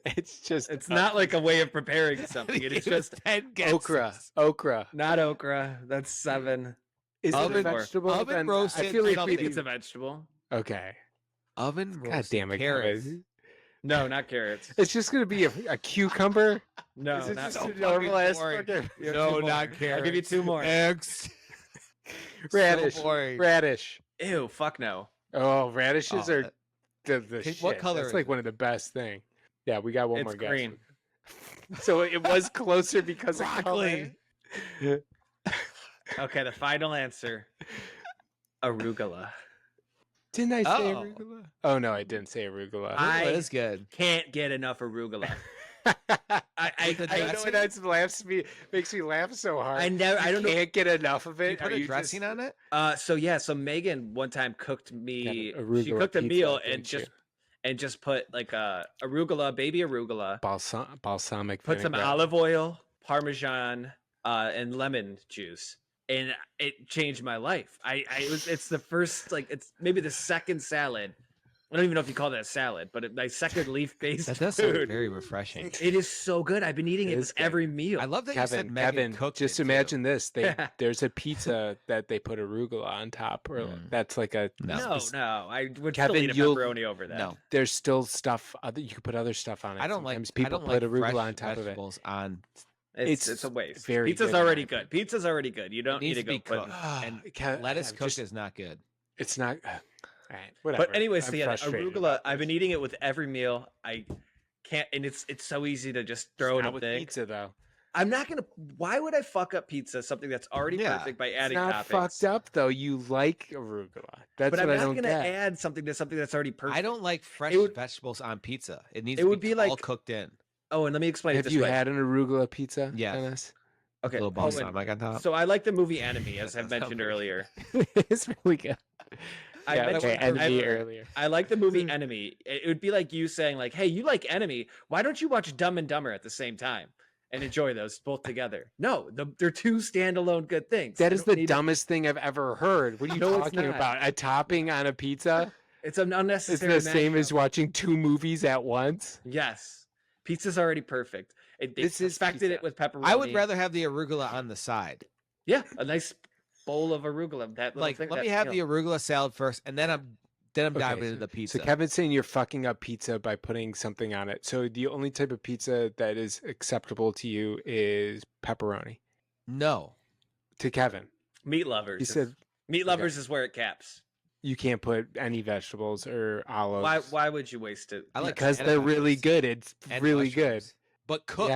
It's Not like a way of preparing something. It is Give us just 10 guesses. okra. not okra. That's 7. Is it a Oven- vegetable? oven Then roasted I feel like something. we It's a vegetable. okay. Oven God roasted damn it, carrots. Kevin. No, not carrots. It's just gonna be a cucumber. No, Is it not just so a fucking normal ass boring. fucking You have No, 2 more. not carrots. I'll give you 2 more. Eggs. radish? So boring. Radish. Ew, fuck no. Oh, radishes Oh, are that- the Hey, shit. what color That's is like it? one of the best thing. Yeah, we got one It's more guess. green. So it was closer because of Broccoli. color. Okay, the final answer. Arugula. Didn't I say Oh. arugula? Oh no, I didn't say arugula. I- That is good. Can't get enough arugula. I With the I know dressing? that's makes me laugh so hard. I never. I don't know. Can't get enough of Did you it. put Are a you dressing just- on it? So Megan one time cooked me. Got an She arugula cooked a pizza, meal and didn't you? just put like arugula, baby arugula. balsamic Put some vinaigrette. olive oil, parmesan, and lemon juice, and it changed my life. It's the first, like, it's maybe the second salad. I don't even know if you call that a salad, but my second leaf-based That does sound food. very refreshing. It is so good. I've been eating It it is with good. every meal. I love that you said Megan Kevin, cooked just it, too. imagine this. There's a pizza that they put arugula on top, or that's like a No. No, I would Kevin, still eat a you'll- pepperoni over that. No, there's still stuff you could put other stuff on it. I don't like. Sometimes people I don't put like arugula fresh on top of it. vegetables on. It's a waste. very Pizza's good in already my good. Pizza's already good. You don't Needs need to to be go put. cooked. And Kev- lettuce I'm cooked just- is not good. It's not. All right, whatever. But anyway, so I'm yeah, frustrated arugula. about I've been this. eating it with every meal. I can't, and it's so easy to just It's throw in not a with thing. pizza though. I'm not gonna. Why would I fuck up pizza? Something that's already Yeah, perfect by It's adding not toppings. fucked up though. You like arugula. That's But what I'm I not don't gonna get. add something to something that's already perfect. I don't like fresh would- vegetables on pizza. It needs it to would be, be like- all cooked in. Oh, and let me explain it Have this you way. had an arugula pizza? Yes. Dennis? Okay, A little Owen, balsamic on top. So I like the movie Enemy, as I've That sounds mentioned pretty earlier. It's really good. I Yeah, mentioned okay, Enemy I- earlier. I like the movie Enemy. It would be like you saying, like, "Hey, you like Enemy? Why don't you watch Dumb and Dumber at the same time and enjoy those both together?" No, they're two standalone good things. That I is don't the need- dumbest thing I've ever heard. What are you No, it's talking not. about? A topping on a pizza? It's an It's unnecessary. the same mashup. as watching two movies at once. Yes, pizza's already perfect. They This is perfected pizza. it with pepperoni. I would rather have the arugula on the side. yeah, a nice bowl of arugula. That little Like, thing, let that, me have you the arugula salad first, and then I'm diving Okay, into the pizza. So Kevin's saying you're fucking up pizza by putting something on it. So the only type of pizza that is acceptable to you is pepperoni. No, To Kevin, meat lovers. he said meat lovers is where it caps. you can't put any vegetables or olives. Why would you waste it? I like Because and they're really mushrooms. good. It's And really good. mushrooms. But cooked.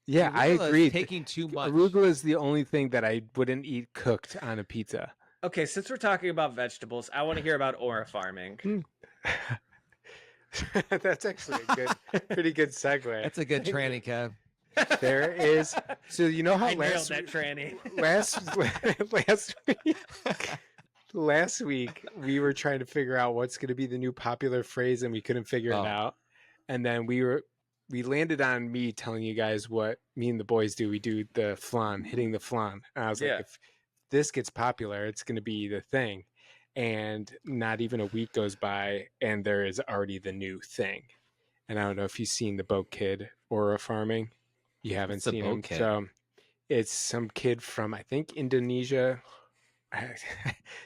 Yeah, I Arugula is agree. Taking too much. Arugula is the only thing that I wouldn't eat cooked on a pizza. Okay, since we're talking about vegetables, I want to hear about aura farming. That's actually a pretty good segue. That's a good tranny, Kev. There is. So you know how I nailed last that tranny. last week we were trying to figure out what's going to be the new popular phrase and we couldn't figure Oh. it out. And then we landed on me telling you guys what me and the boys do. We do the flan, hitting the flan. And I was Yeah. like, if this gets popular, it's going to be the thing. And not even a week goes by and there is already the new thing. And I don't know if you've seen the Boat Kid aura farming. You haven't What's the seen Boat him. Kid? So it's some kid from I think Indonesia. You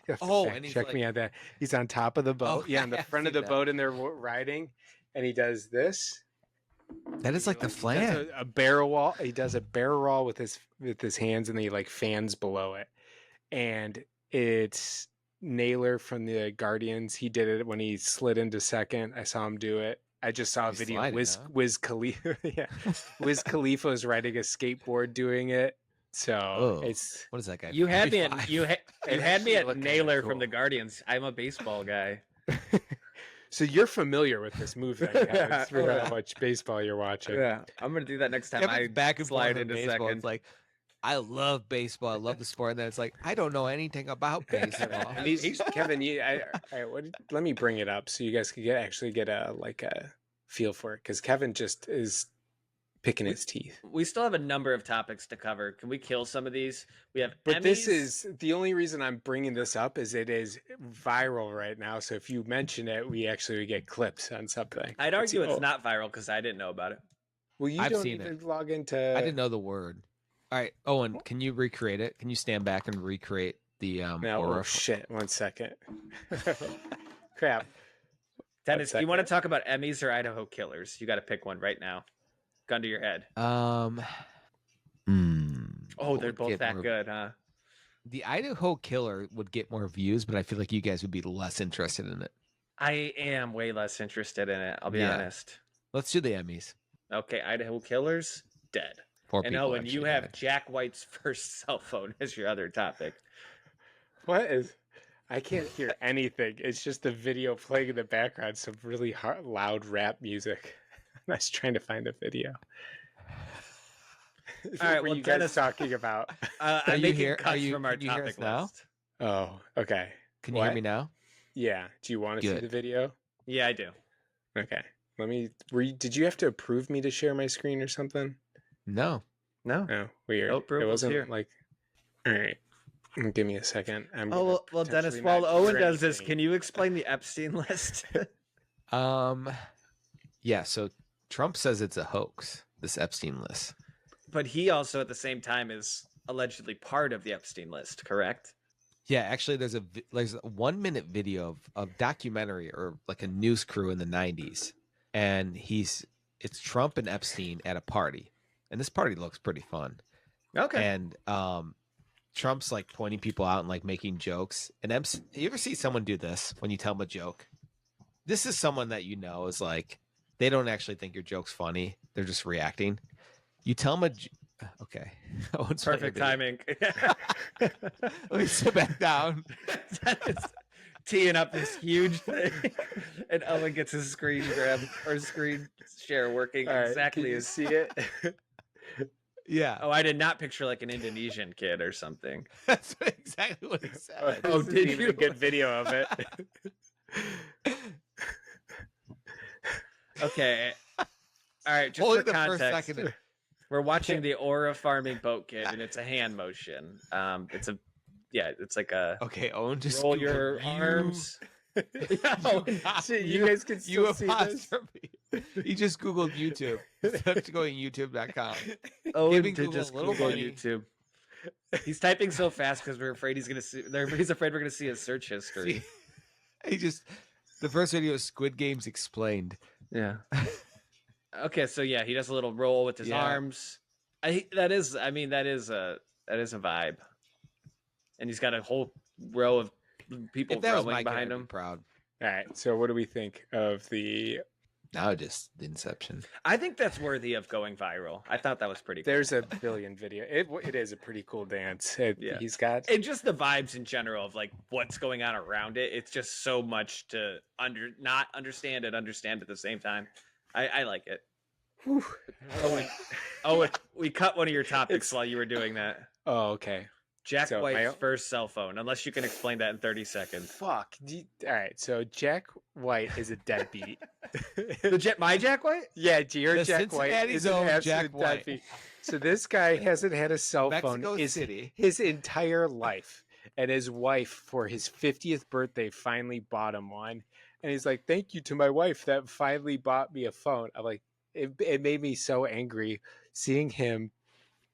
have to Oh, fact and he's check like- me on that. He's on top of the boat. Oh, Yeah, on the I've front of seen the that. boat, and they're riding, and he does this. That is like the flan. A barrel roll. He does a barrel roll with his hands, and he like fans below it. And it's Naylor from the Guardians. He did it when he slid into second. I saw him do it. I just saw a video. Wiz Khalifa. Yeah, Wiz Khalifa is riding a skateboard doing it. So it's what is that guy? You had me at Naylor from the Guardians. I'm a baseball guy. So you're familiar with this move that you have. It's for how much baseball you're watching. Yeah, I'm gonna do that next time. I back and slide into baseball. second. It's like, I love baseball. I love the sport. And then it's like, I don't know anything about baseball. Kevin, let me bring it up so you guys can actually get a feel for it, because Kevin just is picking his teeth. We still have a number of topics to cover. Can we kill some of these? We have But Emmys. This is the only reason I'm bringing this up is it is viral right now. So if you mention it, we actually get clips on something. I'd argue it's not viral because I didn't know about it. Well, I've don't seen even it. log into. I didn't know the word. All right, Owen, can you recreate it? Can you stand back and recreate the No, shit. 1 second. Crap. Dennis, do you want to talk about Emmys or Idaho Killers? You got to pick one right now. Gun to your head. Oh, they're both that good, huh? The Idaho Killer would get more views, but I feel like you guys would be less interested in it. I am way less interested in it. I'll be honest. Let's do the Emmys. Okay, Idaho Killers, dead. And Owen, you have Jack White's first cell phone as your other topic. What is? I can't hear anything. It's just the video playing in the background, some really loud rap music. I was trying to find the video. All right, what are you guys talking about? I'm making cuts from our topic list. Oh, okay. Can you hear me now? Yeah. Do you want to see the video? Yeah, I do. Okay. Did you have to approve me to share my screen or something? No. Oh, weird. It wasn't here. Like. All right. Give me a second. Well, Dennis, while Owen does this, can you explain the Epstein list? Yeah. So Trump says it's a hoax, this Epstein list. But he also, at the same time, is allegedly part of the Epstein list, correct? Yeah, actually, there's a 1 minute video of documentary or like a news crew in the 90s, and it's Trump and Epstein at a party, and this party looks pretty fun. Okay. And Trump's like pointing people out and like making jokes. And you ever see someone do this when you tell them a joke? This is someone that you know is like, they don't actually think your joke's funny. They're just reacting. You tell them okay. Perfect timing. Let me sit back down. Teeing up this huge thing. And Owen gets his screen grab or screen share working exactly as see it. Yeah. Oh, I did not picture like an Indonesian kid or something. That's exactly what he said. Oh, did you? A good video of it. Okay. All right. Just Only for context, second. we're watching the Aura Farming Boat Kid, and it's a hand motion. It's like a okay. Owen, just roll your arms. You guys can still see this. He just Googled YouTube. Instead of going YouTube.com. Oh, did just Google YouTube. He's typing so fast because we're afraid he's afraid we're gonna see his search history. The first video is Squid Games Explained. Yeah. Okay, so yeah, he does a little roll with his arms. That is a vibe. And he's got a whole row of people rowing behind him. Proud. All right. So what do we think of the? Now just the Inception. I think that's worthy of going viral. I thought that was pretty cool. There's a billion video. It is a pretty cool dance. He's got. And just the vibes in general of like what's going on around it. It's just so much to not understand and understand at the same time. I like it. We cut one of your topics while you were doing that. Oh, okay. Jack White's first cell phone, unless you can explain that in 30 seconds. Fuck. All right, so Jack White is a deadbeat. My Jack White? Yeah, your Jack White is an absolute Jack White. deadbeat. So this guy hasn't had a cell phone his entire life. And his wife, for his 50th birthday, finally bought him one. And he's like, thank you to my wife that finally bought me a phone. I'm like, it made me so angry seeing him,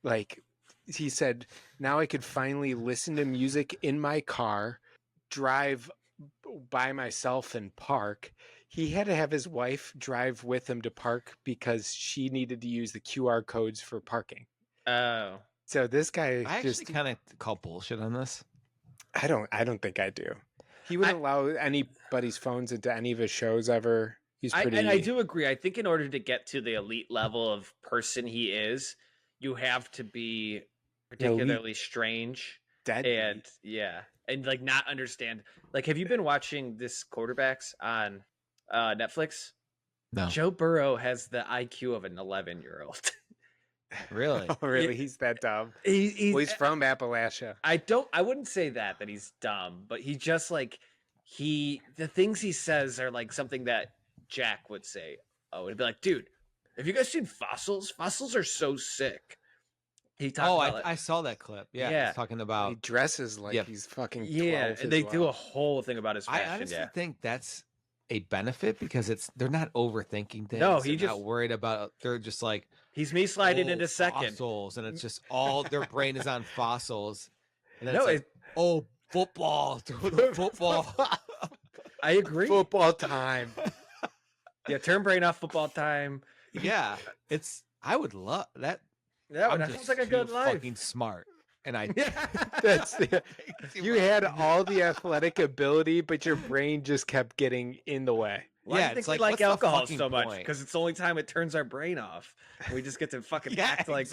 like, he said, now I could finally listen to music in my car, drive by myself and park. he had to have his wife drive with him to park because she needed to use the QR codes for parking. Oh. So this guy I actually kind of call bullshit on this. I don't think I do. He wouldn't allow anybody's phones into any of his shows ever. He's pretty. And I do agree. I think in order to get to the elite level of person he is, you have to be particularly strange. And like not understand. Like, have you been watching this quarterbacks on Netflix? No. Joe Burrow has the IQ of an 11-year-old. Really? Oh, really? He's that dumb. He's from Appalachia. I wouldn't say that he's dumb, but he just like the things he says are like something that Jack would say. Oh, it'd be like, dude, have you guys seen fossils? Fossils are so sick. He talked about I saw that clip. Yeah. He's talking about he dresses like he's fucking 12 and they do a whole thing about his fashion. I honestly think that's a benefit because they're not overthinking things. No, they're not worried about. They're just like he's me sliding into second fossils, and it's just all their brain is on fossils. And then football, football. I agree. Football time. Yeah, turn brain off. Football time. Yeah, I would love that. Yeah, that sounds like a good life. Fucking smart, and you had all the athletic ability, but your brain just kept getting in the way. Why do you think we like alcohol so much? Because it's the only time it turns our brain off. We just get to fucking act like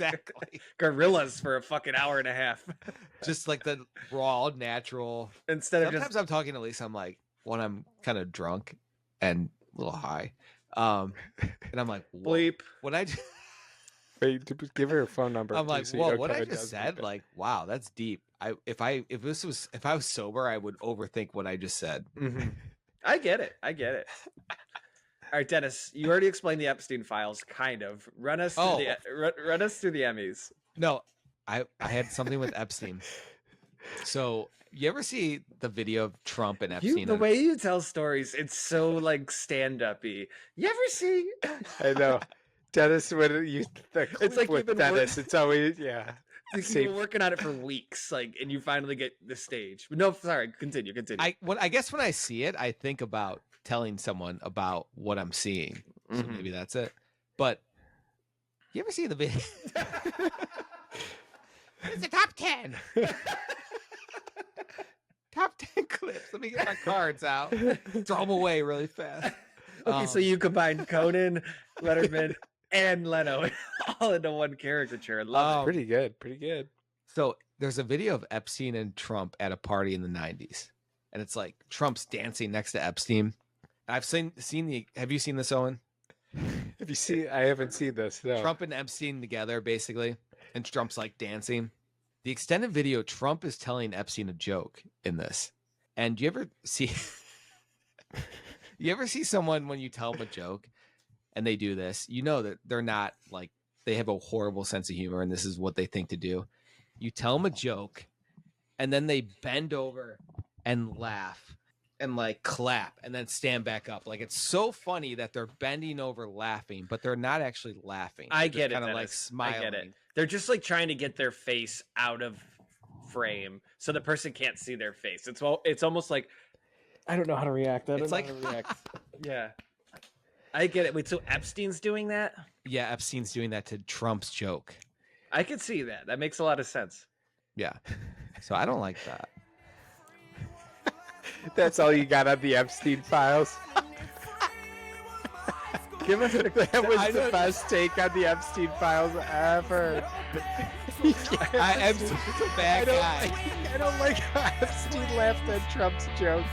gorillas for a fucking hour and a half. Just like the raw, natural. Sometimes I'm talking to Lisa. I'm like, when I'm kind of drunk and a little high, and I'm like, bleep. When I wait, give her a phone number. I'm like, whoa, what I just said? Like, wow, that's deep. If I was sober, I would overthink what I just said. Mm-hmm. I get it. All right, Dennis, you already explained the Epstein Files, kind of. Run us through the Emmys. No, I had something with Epstein. So you ever see the video of Trump and Epstein? The way you tell stories, it's so like stand-up-y. You ever see? I know. Dennis, it's like with Dennis. It's always You've been working on it for weeks, like, and you finally get the stage. But no, sorry, continue. I guess when I see it, I think about telling someone about what I'm seeing. So maybe that's it. But you ever see the video? It's the top 10. Top 10 clips. Let me get my cards out. Throw them away really fast. Okay, so you combined Conan, Letterman, and Leno all into one caricature. Love it. Pretty good. So there's a video of Epstein and Trump at a party in the 90s. And it's like Trump's dancing next to Epstein. I've seen have you seen this, Owen? I haven't seen this. No. Trump and Epstein together, basically. And Trump's like dancing. The extended video, Trump is telling Epstein a joke in this. And you ever see someone when you tell them a joke and they do this, you know that they're not like, they have a horrible sense of humor and this is what they think to do. You tell them a joke and then they bend over and laugh and like clap and then stand back up. Like, it's so funny that they're bending over laughing, but they're not actually laughing. I get it. Kind of like smiling. I get it. They're just like trying to get their face out of frame so the person can't see their face. It's almost like, I don't know how to react. Yeah. I get it. Wait, so Epstein's doing that? Yeah, Epstein's doing that to Trump's joke. I could see that. That makes a lot of sense. Yeah. So I don't like that. That's all you got on the Epstein Files? That was the best take on the Epstein Files ever. Epstein's a bad guy. I don't like how Epstein laughed at Trump's joke.